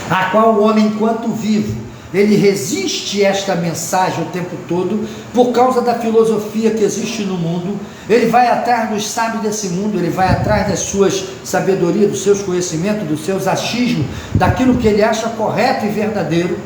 a qual o homem, enquanto vivo, ele resiste a esta mensagem o tempo todo, por causa da filosofia que existe no mundo. Ele vai atrás dos sábios desse mundo, ele vai atrás das suas sabedorias, dos seus conhecimentos, dos seus achismos, daquilo que ele acha correto e verdadeiro.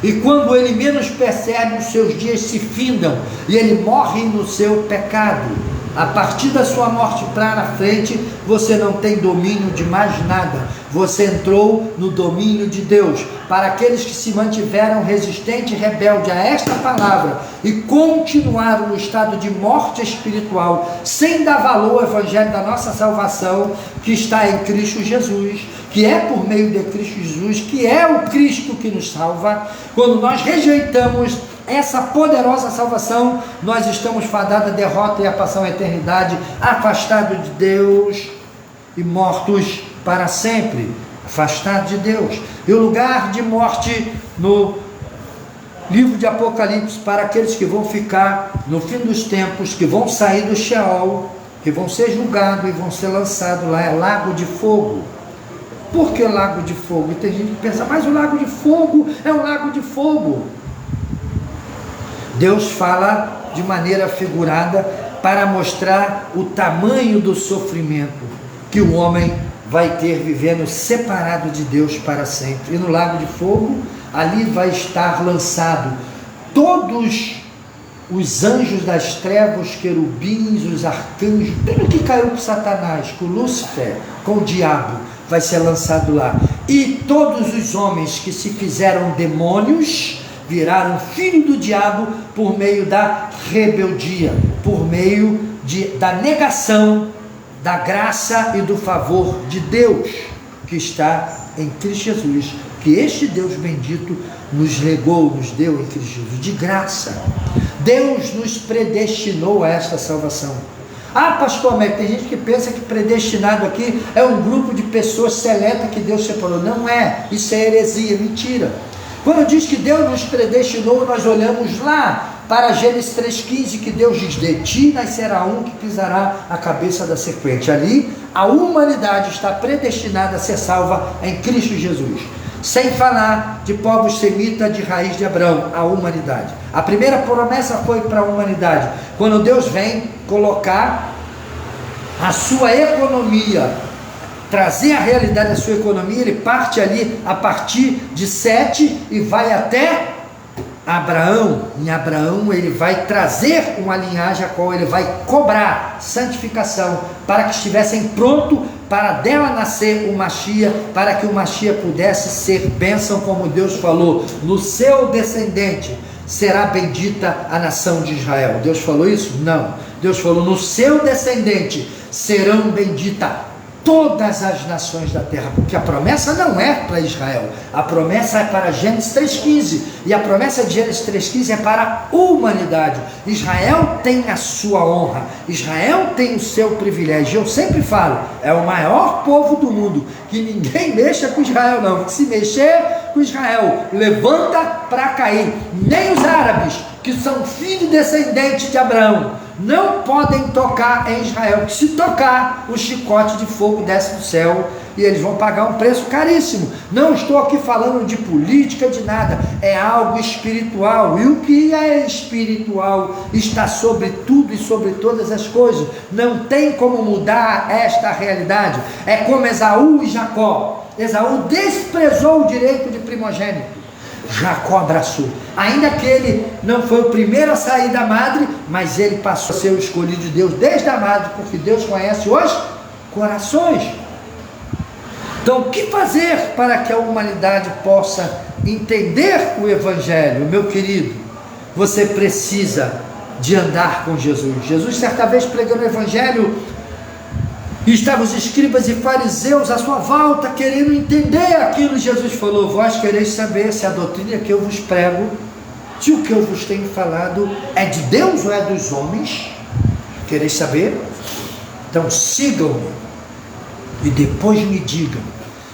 E quando ele menos percebe, os seus dias se findam e ele morre no seu pecado. A partir da sua morte para frente, você não tem domínio de mais nada. Você entrou no domínio de Deus. Para aqueles que se mantiveram resistentes e rebeldes a esta palavra e continuaram no estado de morte espiritual, sem dar valor ao evangelho da nossa salvação, que está em Cristo Jesus, que é por meio de Cristo Jesus, que é o Cristo que nos salva. Quando nós rejeitamos essa poderosa salvação, nós estamos fadados à derrota e à passão à eternidade, afastados de Deus e mortos para sempre, afastados de Deus. E o lugar de morte no livro de Apocalipse, para aqueles que vão ficar no fim dos tempos, que vão sair do Sheol, que vão ser julgados e vão ser lançados lá, é lago de fogo. Por que lago de fogo? E tem gente que pensa, mas o lago de fogo é um lago de fogo. Deus fala de maneira figurada para mostrar o tamanho do sofrimento que o homem vai ter vivendo separado de Deus para sempre. E no lago de fogo, ali vai estar lançado todos os anjos das trevas, querubins, os arcanjos, tudo que caiu com Satanás, com Lúcifer, com o diabo, vai ser lançado lá. E todos os homens que se fizeram demônios viraram filho do diabo por meio da rebeldia, por meio da negação da graça e do favor de Deus que está em Cristo Jesus, que este Deus bendito nos legou, nos deu em Cristo Jesus, de graça. Deus nos predestinou a esta salvação. Ah, pastor, mas tem gente que pensa que predestinado aqui é um grupo de pessoas seletas que Deus separou. Não é, isso é heresia, mentira. Quando diz que Deus nos predestinou, nós olhamos lá para Gênesis 3,15, que Deus diz, de ti nascerá um que pisará a cabeça da serpente. Ali, a humanidade está predestinada a ser salva em Cristo Jesus. Sem falar de povos semitas de raiz de Abraão, a humanidade. A primeira promessa foi para a humanidade. Quando Deus vem colocar a sua economia, trazer a realidade da sua economia, ele parte ali a partir de Sete e vai até Abraão. Em Abraão ele vai trazer uma linhagem a qual ele vai cobrar santificação, para que estivessem prontos para dela nascer o Mashiach, para que o Mashiach pudesse ser bênção, como Deus falou, no seu descendente será bendita a nação de Israel. Deus falou isso? Não. Deus falou, no seu descendente serão benditas todas as nações da terra, porque a promessa não é para Israel, a promessa é para Gênesis 3,15, e a promessa de Gênesis 3,15 é para a humanidade. Israel tem a sua honra, Israel tem o seu privilégio. Eu sempre falo, é o maior povo do mundo, que ninguém mexa com Israel não, que se mexer com Israel, levanta para cair. Nem os árabes, que são filhos e descendentes de Abraão, não podem tocar em Israel, que se tocar, o chicote de fogo desce do céu e eles vão pagar um preço caríssimo. Não estou aqui falando de política, de nada, é algo espiritual, e o que é espiritual está sobre tudo e sobre todas as coisas. Não tem como mudar esta realidade. É como Esaú e Jacó. Esaú desprezou o direito de primogênito, Jacó abraçou, ainda que ele não foi o primeiro a sair da madre, mas ele passou a ser o escolhido de Deus desde a madre, porque Deus conhece os corações. Então, o que fazer para que a humanidade possa entender o Evangelho? Meu querido, você precisa de andar com Jesus. Jesus, certa vez, pregando o Evangelho, e estavam os escribas e fariseus à sua volta, querendo entender aquilo. Jesus falou, vós quereis saber se a doutrina que eu vos prego, se o que eu vos tenho falado é de Deus ou é dos homens? Quereis saber? Então sigam-me e depois me digam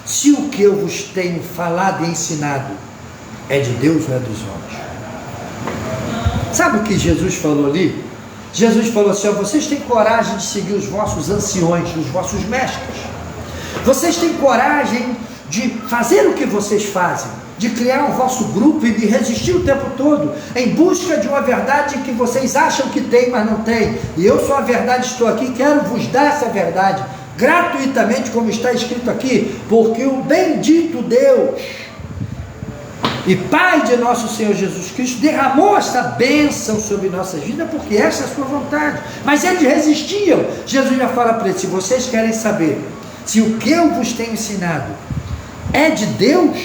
se o que eu vos tenho falado e ensinado é de Deus ou é dos homens. Sabe o que Jesus falou ali? Jesus falou assim: ó, vocês têm coragem de seguir os vossos anciões, os vossos mestres. Vocês têm coragem de fazer o que vocês fazem, de criar o vosso grupo e de resistir o tempo todo em busca de uma verdade que vocês acham que tem, mas não tem. E eu sou a verdade, estou aqui, quero vos dar essa verdade gratuitamente, como está escrito aqui, porque o bendito Deus e Pai de nosso Senhor Jesus Cristo derramou essa bênção sobre nossas vidas, porque essa é a sua vontade. Mas eles resistiam. Jesus já fala para eles: se vocês querem saber se o que eu vos tenho ensinado é de Deus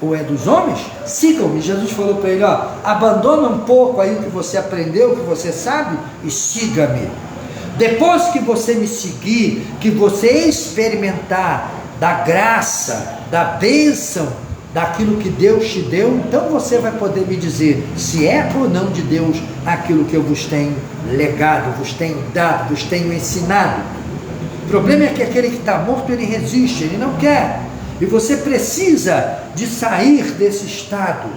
ou é dos homens, sigam-me. Jesus falou para ele: ó, abandona um pouco aí o que você aprendeu, o que você sabe, e siga-me. Depois que você me seguir, que você experimentar da graça, da bênção, daquilo que Deus te deu, então você vai poder me dizer se é ou não de Deus aquilo que eu vos tenho legado, vos tenho dado, vos tenho ensinado. O problema é que aquele que está morto, ele resiste, ele não quer. E você precisa de sair desse estado.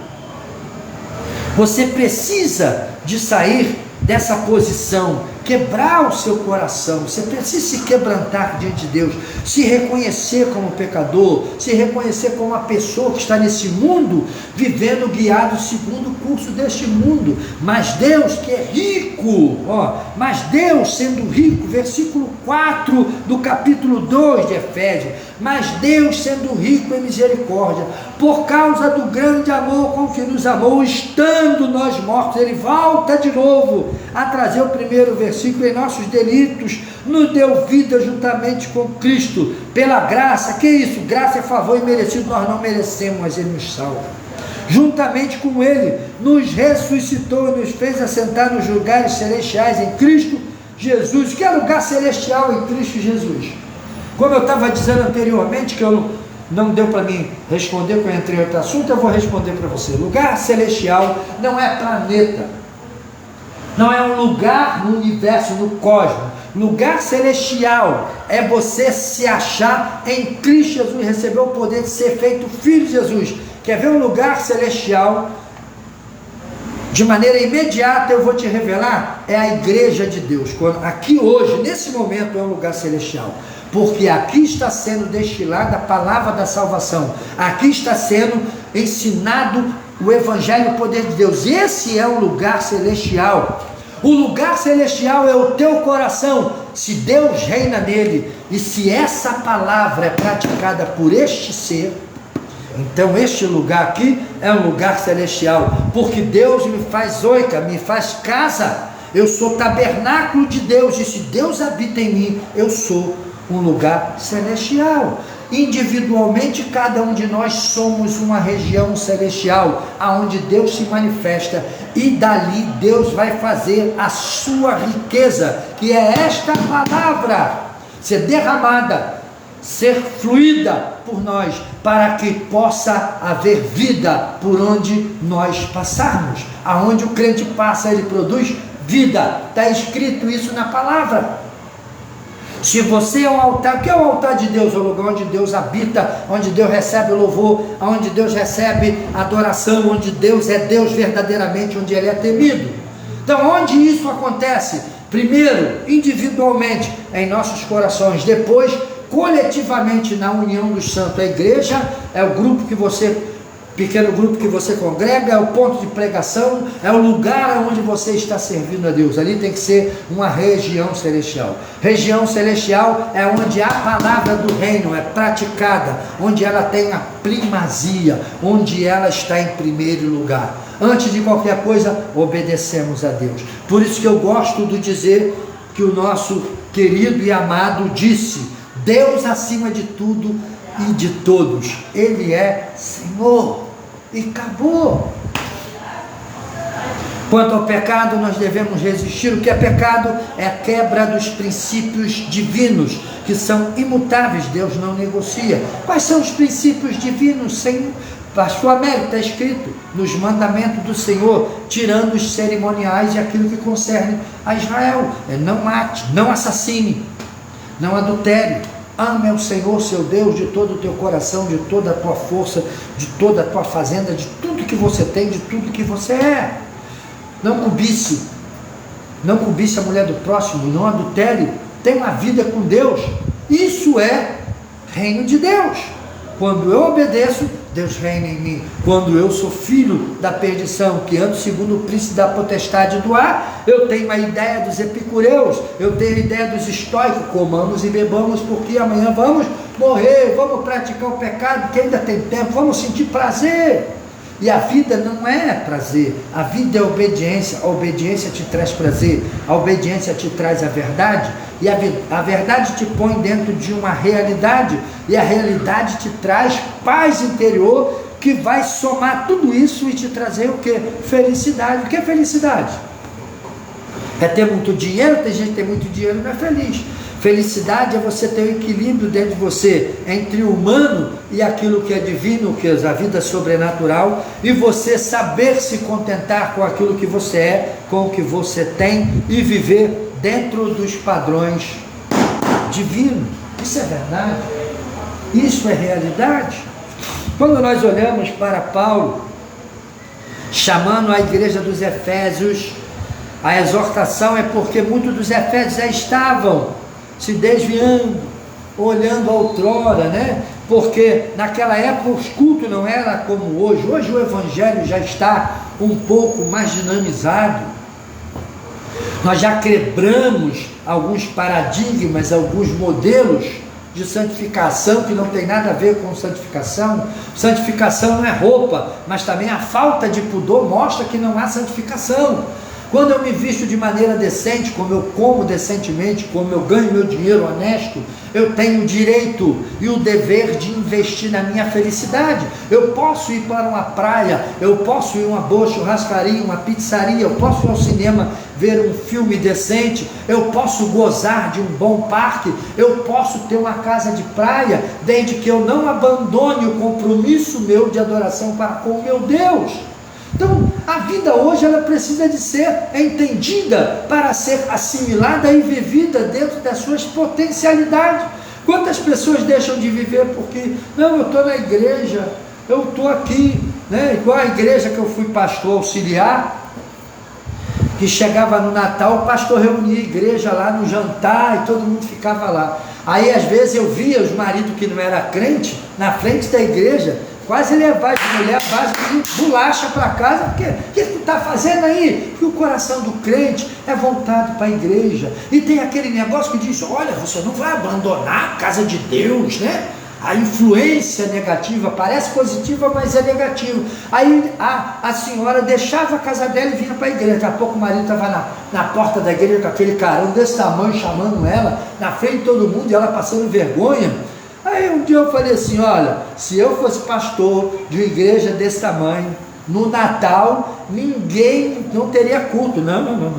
Você precisa de sair dessa posição, quebrar o seu coração. Você precisa se quebrantar diante de Deus, se reconhecer como pecador, se reconhecer como uma pessoa que está nesse mundo, vivendo guiado segundo o curso deste mundo. Mas Deus que é rico, mas Deus sendo rico, versículo 4 do capítulo 2 de Efésios, mas Deus sendo rico em misericórdia, por causa do grande amor com que nos amou, estando nós mortos, ele volta de novo a trazer o primeiro versículo: em nossos delitos nos deu vida juntamente com Cristo, pela graça. Que isso? Graça é favor imerecido, nós não merecemos, mas ele nos salva. Juntamente com ele nos ressuscitou e nos fez assentar nos lugares celestiais em Cristo Jesus. Que é lugar celestial em Cristo Jesus? Como eu estava dizendo anteriormente, que não deu para mim responder quando eu entrei em outro assunto, eu vou responder para você. Lugar celestial não é planeta, não é um lugar no universo, no cosmos. Lugar celestial é você se achar em Cristo Jesus e receber o poder de ser feito filho de Jesus. Quer ver um lugar celestial? De maneira imediata eu vou te revelar, é a igreja de Deus. Aqui hoje, nesse momento, é um lugar celestial, porque aqui está sendo destilada a palavra da salvação, aqui está sendo ensinado o evangelho, o poder de Deus. Esse é o lugar celestial. O lugar celestial é o teu coração, se Deus reina nele, e se essa palavra é praticada por este ser, então este lugar aqui é um lugar celestial, porque Deus me faz oica, me faz casa, eu sou tabernáculo de Deus, e se Deus habita em mim, eu sou um lugar celestial. Individualmente, cada um de nós somos uma região celestial, aonde Deus se manifesta, e dali Deus vai fazer a sua riqueza, que é esta palavra, ser derramada, ser fluída por nós, para que possa haver vida por onde nós passarmos. Aonde o crente passa, ele produz vida. Está escrito isso na palavra. Se você é um altar, o que é o altar de Deus? É o lugar onde Deus habita, onde Deus recebe o louvor, onde Deus recebe a adoração, onde Deus é Deus verdadeiramente, onde Ele é temido. Então, onde isso acontece? Primeiro, individualmente, em nossos corações. Depois, coletivamente, na união dos santos. A igreja é o grupo que você... pequeno grupo que você congrega, é o ponto de pregação, é o lugar onde você está servindo a Deus. Ali tem que ser uma região celestial. Região celestial é onde a palavra do reino é praticada, onde ela tem a primazia, onde ela está em primeiro lugar. Antes de qualquer coisa, obedecemos a Deus. Por isso que eu gosto de dizer que o nosso querido e amado disse: Deus acima de tudo e de todos, Ele é Senhor, e acabou. Quanto ao pecado, nós devemos resistir. O que é pecado? É a quebra dos princípios divinos, que são imutáveis, Deus não negocia. Quais são os princípios divinos? Sem pastor Américo, está escrito nos mandamentos do Senhor, tirando os cerimoniais e aquilo que concerne a Israel: não mate, não assassine, não adultere, ame ao Senhor seu Deus de todo o teu coração, de toda a tua força, de toda a tua fazenda, de tudo que você tem, de tudo que você é. não cobice a mulher do próximo, não adultere, tenha uma vida com Deus. Isso é reino de Deus. Quando eu obedeço, Deus reina em mim. Quando eu sou filho da perdição, que ando segundo o príncipe da potestade do ar, eu tenho a ideia dos epicureus, eu tenho a ideia dos estoicos, comamos e bebamos porque amanhã vamos morrer, vamos praticar o pecado, que ainda tem tempo, vamos sentir prazer. E a vida não é prazer, a vida é obediência. A obediência te traz prazer, a obediência te traz a verdade, e a verdade te põe dentro de uma realidade, e a realidade te traz paz interior, que vai somar tudo isso e te trazer o que? Felicidade. O que é felicidade? É ter muito dinheiro. Tem gente que tem muito dinheiro e não é feliz. Felicidade é você ter um equilíbrio dentro de você, entre o humano e aquilo que é divino, que é a vida sobrenatural, e você saber se contentar com aquilo que você é, com o que você tem, e viver dentro dos padrões divinos. Isso é verdade, isso é realidade. Quando nós olhamos para Paulo, chamando a igreja dos Efésios, a exortação é porque muitos dos Efésios já estavam se desviando, olhando outrora, né? Porque naquela época os cultos não era como hoje. Hoje o evangelho já está um pouco mais dinamizado. Nós já quebramos alguns paradigmas, alguns modelos de santificação que não tem nada a ver com santificação. Santificação não é roupa, mas também a falta de pudor mostra que não há santificação. Quando eu me visto de maneira decente, como eu como decentemente, como eu ganho meu dinheiro honesto, eu tenho o direito e o dever de investir na minha felicidade. Eu posso ir para uma praia, eu posso ir a uma boa churrascaria, uma pizzaria, eu posso ir ao cinema ver um filme decente, eu posso gozar de um bom parque, eu posso ter uma casa de praia, desde que eu não abandone o compromisso meu de adoração para com o meu Deus. Então, a vida hoje ela precisa de ser entendida para ser assimilada e vivida dentro das suas potencialidades. Quantas pessoas deixam de viver porque, não, eu estou na igreja, eu estou aqui, né? Igual a igreja que eu fui pastor auxiliar, que chegava no Natal, o pastor reunia a igreja lá no jantar e todo mundo ficava lá. Aí às vezes eu via os maridos que não eram crente, na frente da igreja, quase levar de mulher a base de bolacha para casa, porque o que tu está fazendo aí? Porque o coração do crente é voltado para a igreja, e tem aquele negócio que diz, olha, você não vai abandonar a casa de Deus, né? A influência negativa, parece positiva, mas é negativa. Aí a senhora deixava a casa dela e vinha para a igreja. Daqui a pouco o marido estava na porta da igreja com aquele carão desse tamanho, chamando ela, na frente de todo mundo, e ela passando vergonha. Aí um dia eu falei assim, olha, se eu fosse pastor de uma igreja desse tamanho, no Natal, ninguém não teria culto. Não.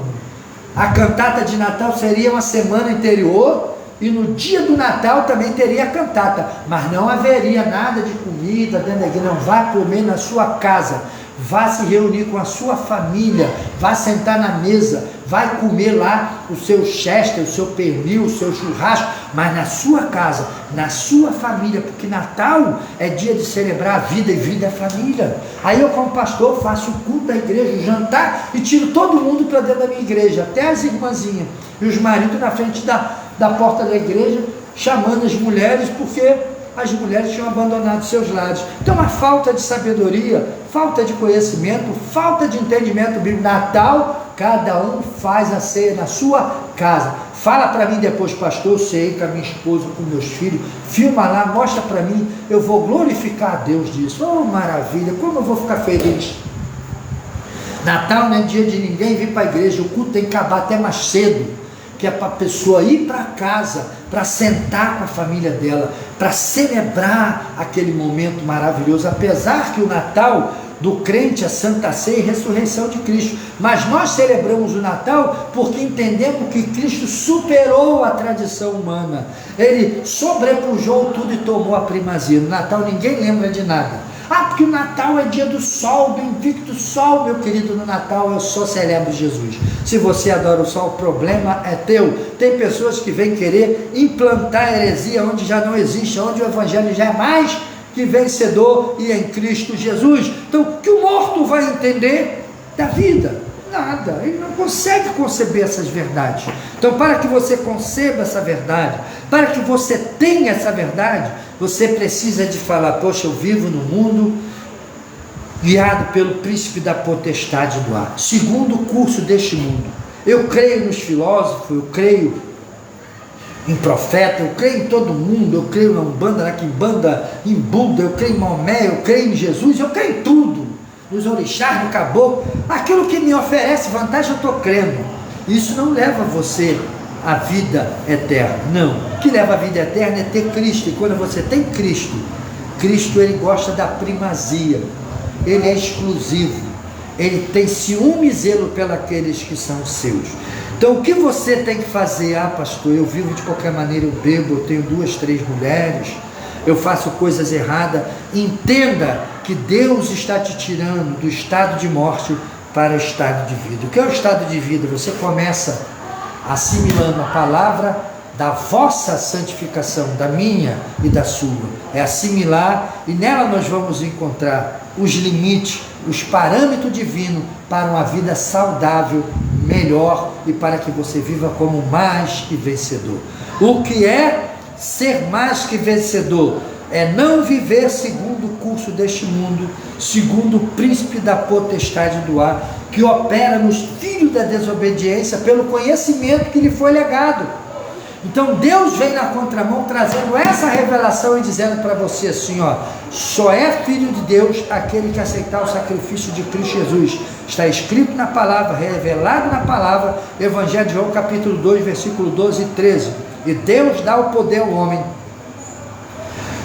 A cantata de Natal seria uma semana anterior, e no dia do Natal também teria a cantata, mas não haveria nada de comida dentro da igreja. Não vá comer na sua casa, vá se reunir com a sua família, vá sentar na mesa, vai comer lá o seu chester, o seu pernil, o seu churrasco, mas na sua casa, na sua família, porque Natal é dia de celebrar a vida, e vida é família. Aí eu, como pastor, faço o culto da igreja, o jantar, e tiro todo mundo para dentro da minha igreja, até as irmãzinhas e os maridos na frente da porta da igreja, chamando as mulheres, porque as mulheres tinham abandonado seus lares. Então a falta de sabedoria, falta de conhecimento, falta de entendimento bíblico. Natal, cada um faz a ceia na sua casa. Fala para mim depois, pastor, eu sei com a minha esposa, com meus filhos, filma lá, mostra para mim, eu vou glorificar a Deus disso. Oh, maravilha, como eu vou ficar feliz. Natal não é dia de ninguém vir para a igreja, o culto tem que acabar até mais cedo, que é para a pessoa ir para casa, para sentar com a família dela, para celebrar aquele momento maravilhoso. Apesar que o Natal do crente é Santa Ceia e ressurreição de Cristo, mas nós celebramos o Natal porque entendemos que Cristo superou a tradição humana, ele sobrepujou tudo e tomou a primazia. No Natal ninguém lembra de nada. Ah, porque o Natal é dia do sol, do invicto sol. Meu querido, no Natal eu só celebro Jesus. Se você adora o sol, o problema é teu. Tem pessoas que vêm querer implantar heresia onde já não existe, onde o evangelho já é mais que vencedor e em Cristo Jesus. Então, o que o morto vai entender da vida? nada, ele não consegue conceber essas verdades. Então, para que você conceba essa verdade, para que você tenha essa verdade, você precisa de falar: poxa, eu vivo no mundo guiado pelo príncipe da potestade do ar, segundo o curso deste mundo. Eu creio nos filósofos, eu creio em profeta, eu creio em todo mundo, eu creio na Umbanda, na Quimbanda, em Buda, eu creio em Maomé, eu creio em Jesus, eu creio em tudo, nos orixás, no caboclo. Aquilo que me oferece vantagem eu estou crendo. Isso não leva você à vida eterna, não. O que leva à vida eterna é ter Cristo, e quando você tem Cristo, Cristo ele gosta da primazia, ele é exclusivo, ele tem ciúme e zelo pelos que são seus. Então o que você tem que fazer? Ah, pastor, eu vivo de qualquer maneira, eu bebo, eu tenho 2, 3 mulheres, eu faço coisas erradas. Entenda que Deus está te tirando do estado de morte para o estado de vida. O que é o estado de vida? Você começa assimilando a palavra da vossa santificação, da minha e da sua. É assimilar, e nela nós vamos encontrar os limites, os parâmetros divinos para uma vida saudável, melhor, e para que você viva como mais que vencedor. O que é ser mais que vencedor? É não viver segundo o curso deste mundo, segundo o príncipe da potestade do ar, que opera nos filhos da desobediência pelo conhecimento que lhe foi legado. Então Deus vem na contramão trazendo essa revelação e dizendo para você assim, ó: só é filho de Deus aquele que aceitar o sacrifício de Cristo Jesus. Está escrito na palavra, revelado na palavra, Evangelho de João capítulo 2, versículo 12 e 13. E Deus dá o poder ao homem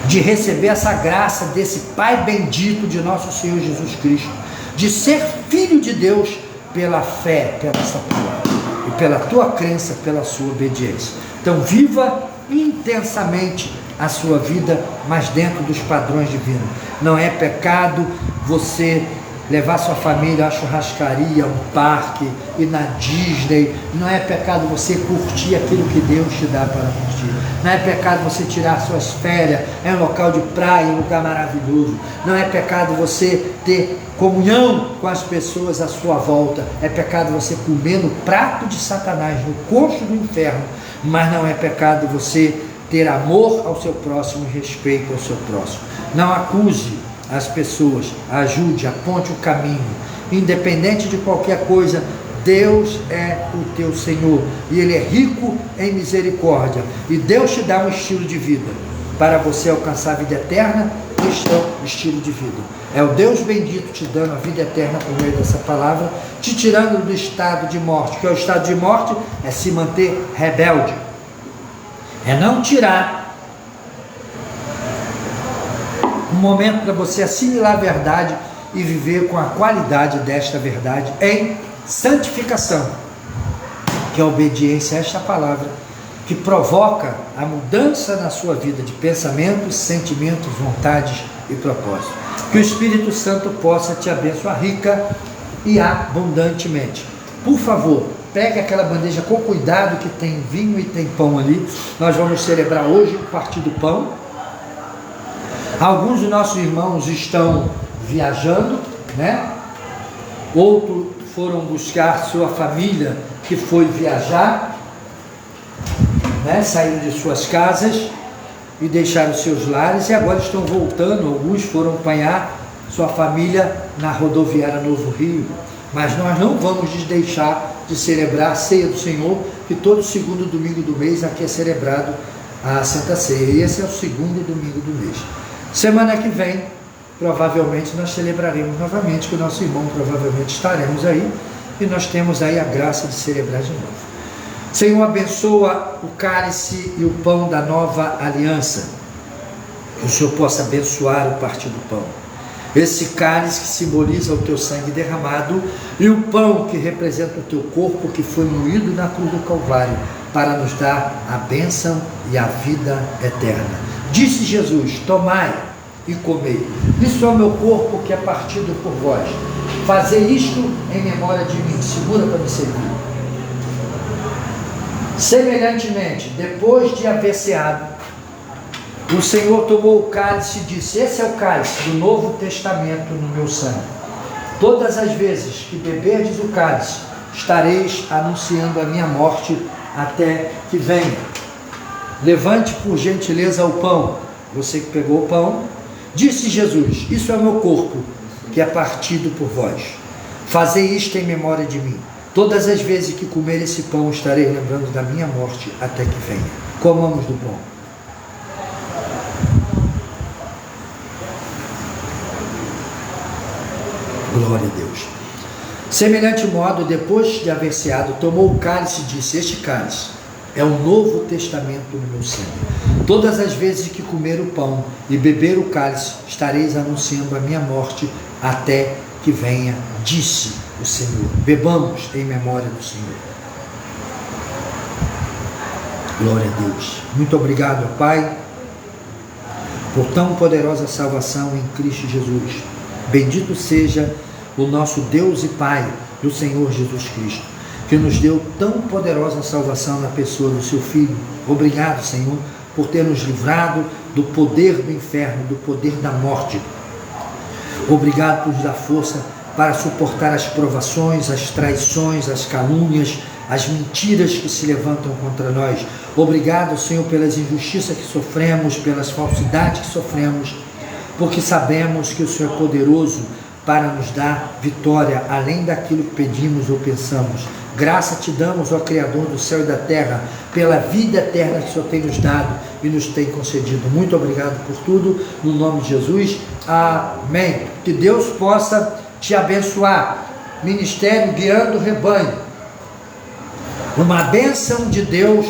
de receber essa graça desse Pai bendito de nosso Senhor Jesus Cristo, de ser filho de Deus pela fé, pela essa palavra, e pela tua crença, pela sua obediência. Então viva intensamente a sua vida, mas dentro dos padrões divinos. Não é pecado você levar sua família a churrascaria, um parque, ir na Disney. Não é pecado você curtir aquilo que Deus te dá para curtir. Não é pecado você tirar suas férias, é um local de praia, um lugar maravilhoso. Não é pecado você ter comunhão com as pessoas à sua volta. É pecado você comer no prato de Satanás, no coxo do inferno. Mas não é pecado você ter amor ao seu próximo e respeito ao seu próximo. Não acuse as pessoas, ajude, aponte o caminho. Independente de qualquer coisa, Deus é o teu Senhor e Ele é rico em misericórdia. E Deus te dá um estilo de vida para você alcançar a vida eterna. Este é o estilo de vida. É o Deus bendito te dando a vida eterna por meio dessa palavra, te tirando do estado de morte. Que é o estado de morte? É se manter rebelde, é não tirar um momento para você assimilar a verdade e viver com a qualidade desta verdade em santificação, que é a obediência a esta palavra, que provoca a mudança na sua vida de pensamentos, sentimentos, vontades e propósitos. Que o Espírito Santo possa te abençoar rica e abundantemente. Por favor, pegue aquela bandeja com cuidado que tem vinho e tem pão ali. Nós vamos celebrar hoje o partir do pão. Alguns dos nossos irmãos estão viajando, né? Outros foram buscar sua família que foi viajar, né? Saíram de suas casas e deixaram seus lares e agora estão voltando. Alguns foram apanhar sua família na rodoviária Novo Rio. Mas nós não vamos deixar de celebrar a ceia do Senhor, que todo segundo domingo do mês aqui é celebrado a Santa Ceia. E esse é o segundo domingo do mês. Semana que vem, provavelmente nós celebraremos novamente, que o nosso irmão provavelmente estaremos aí, e nós temos aí a graça de celebrar de novo. Senhor, abençoa o cálice e o pão da nova aliança, que o Senhor possa abençoar o partir do pão. Esse cálice que simboliza o teu sangue derramado e o pão que representa o teu corpo que foi moído na cruz do Calvário para nos dar a bênção e a vida eterna. Disse Jesus: tomai e comei, isso é o meu corpo que é partido por vós, fazei isto em memória de mim. Segura para me servir. Semelhantemente, depois de haver ceado, o Senhor tomou o cálice e disse: esse é o cálice do Novo Testamento no meu sangue. Todas as vezes que beberdes o cálice, estareis anunciando a minha morte até que venha. Levante por gentileza o pão. Você que pegou o pão. Disse Jesus: isso é o meu corpo, que é partido por vós. Fazei isto em memória de mim. Todas as vezes que comer esse pão, estarei lembrando da minha morte até que venha. Comamos do pão. Glória a Deus. Semelhante modo, depois de haver ceado, tomou o cálice e disse: este cálice é o novo testamento no meu sangue. Todas as vezes que comer o pão e beber o cálice, estareis anunciando a minha morte até que venha, disse o Senhor. Bebamos em memória do Senhor. Glória a Deus. Muito obrigado, Pai, por tão poderosa salvação em Cristo Jesus. Bendito seja o nosso Deus e Pai do Senhor Jesus Cristo, que nos deu tão poderosa salvação na pessoa do seu Filho. Obrigado, Senhor, por ter nos livrado do poder do inferno, do poder da morte. Obrigado por nos dar força para suportar as provações, as traições, as calúnias, as mentiras que se levantam contra nós. Obrigado, Senhor, pelas injustiças que sofremos, pelas falsidades que sofremos, porque sabemos que o Senhor é poderoso para nos dar vitória, além daquilo que pedimos ou pensamos. Graça te damos, ó Criador do céu e da terra, pela vida eterna que o Senhor tem nos dado e nos tem concedido. Muito obrigado por tudo, no nome de Jesus. Amém. Que Deus possa te abençoar. Ministério Guiando o Rebanho. Uma bênção de Deus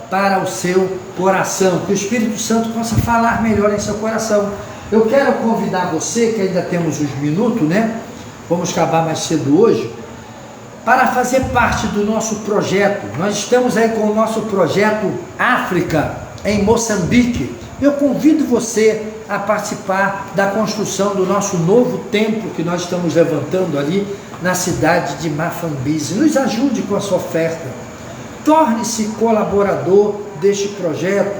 para o seu coração. Que o Espírito Santo possa falar melhor em seu coração. Eu quero convidar você, que ainda temos uns minutos, né? Vamos acabar mais cedo hoje, para fazer parte do nosso projeto. Nós estamos aí com o nosso projeto África, em Moçambique. Eu convido você a participar da construção do nosso novo templo que nós estamos levantando ali na cidade de Mafambise. Nos ajude com a sua oferta. Torne-se colaborador deste projeto.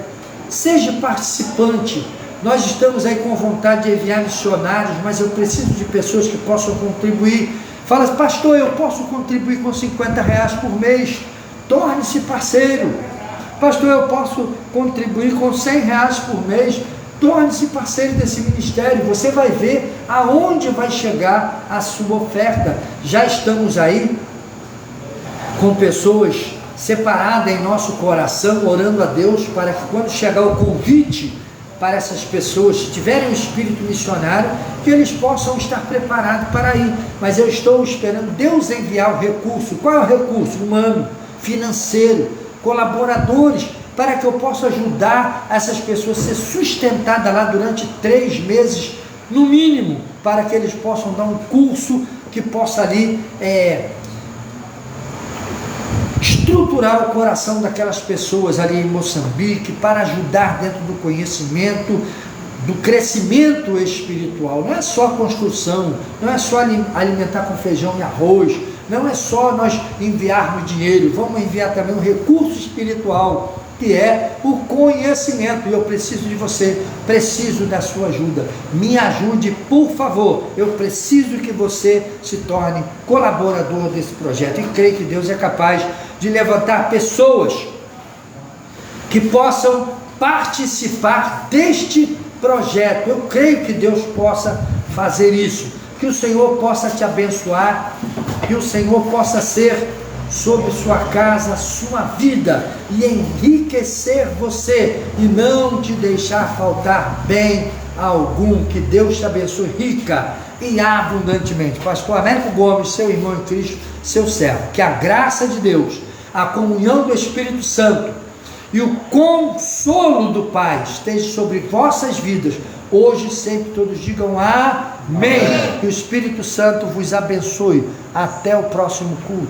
Seja participante. Nós estamos aí com vontade de enviar missionários, mas eu preciso de pessoas que possam contribuir. Fala, pastor, eu posso contribuir com R$50 por mês? Torne-se parceiro. Pastor, eu posso contribuir com R$100 por mês? Torne-se parceiro desse ministério. Você vai ver aonde vai chegar a sua oferta. Já estamos aí com pessoas separadas em nosso coração, orando a Deus para que quando chegar o convite para essas pessoas, se tiverem um espírito missionário, que eles possam estar preparados para ir. Mas eu estou esperando Deus enviar o recurso. Qual é o recurso? Humano, financeiro, colaboradores, para que eu possa ajudar essas pessoas a ser sustentadas lá durante 3 meses, no mínimo, para que eles possam dar um curso que possa ali estruturar o coração daquelas pessoas ali em Moçambique, para ajudar dentro do conhecimento, do crescimento espiritual. Não é só construção, não é só alimentar com feijão e arroz, não é só nós enviarmos dinheiro, vamos enviar também um recurso espiritual, que é o conhecimento. E eu preciso de você, preciso da sua ajuda. Me ajude, por favor. Eu preciso que você se torne colaborador desse projeto. E creio que Deus é capaz de levantar pessoas que possam participar deste projeto. Eu creio que Deus possa fazer isso. Que o Senhor possa te abençoar, que o Senhor possa ser sobre sua casa, sua vida, e enriquecer você, e não te deixar faltar bem algum. Que Deus te abençoe rica e abundantemente. Pastor Américo Gomes, seu irmão em Cristo, seu servo. Que a graça de Deus, a comunhão do Espírito Santo e o consolo do Pai esteja sobre vossas vidas, hoje e sempre. Todos digam amém. Que o Espírito Santo vos abençoe. Até o próximo culto.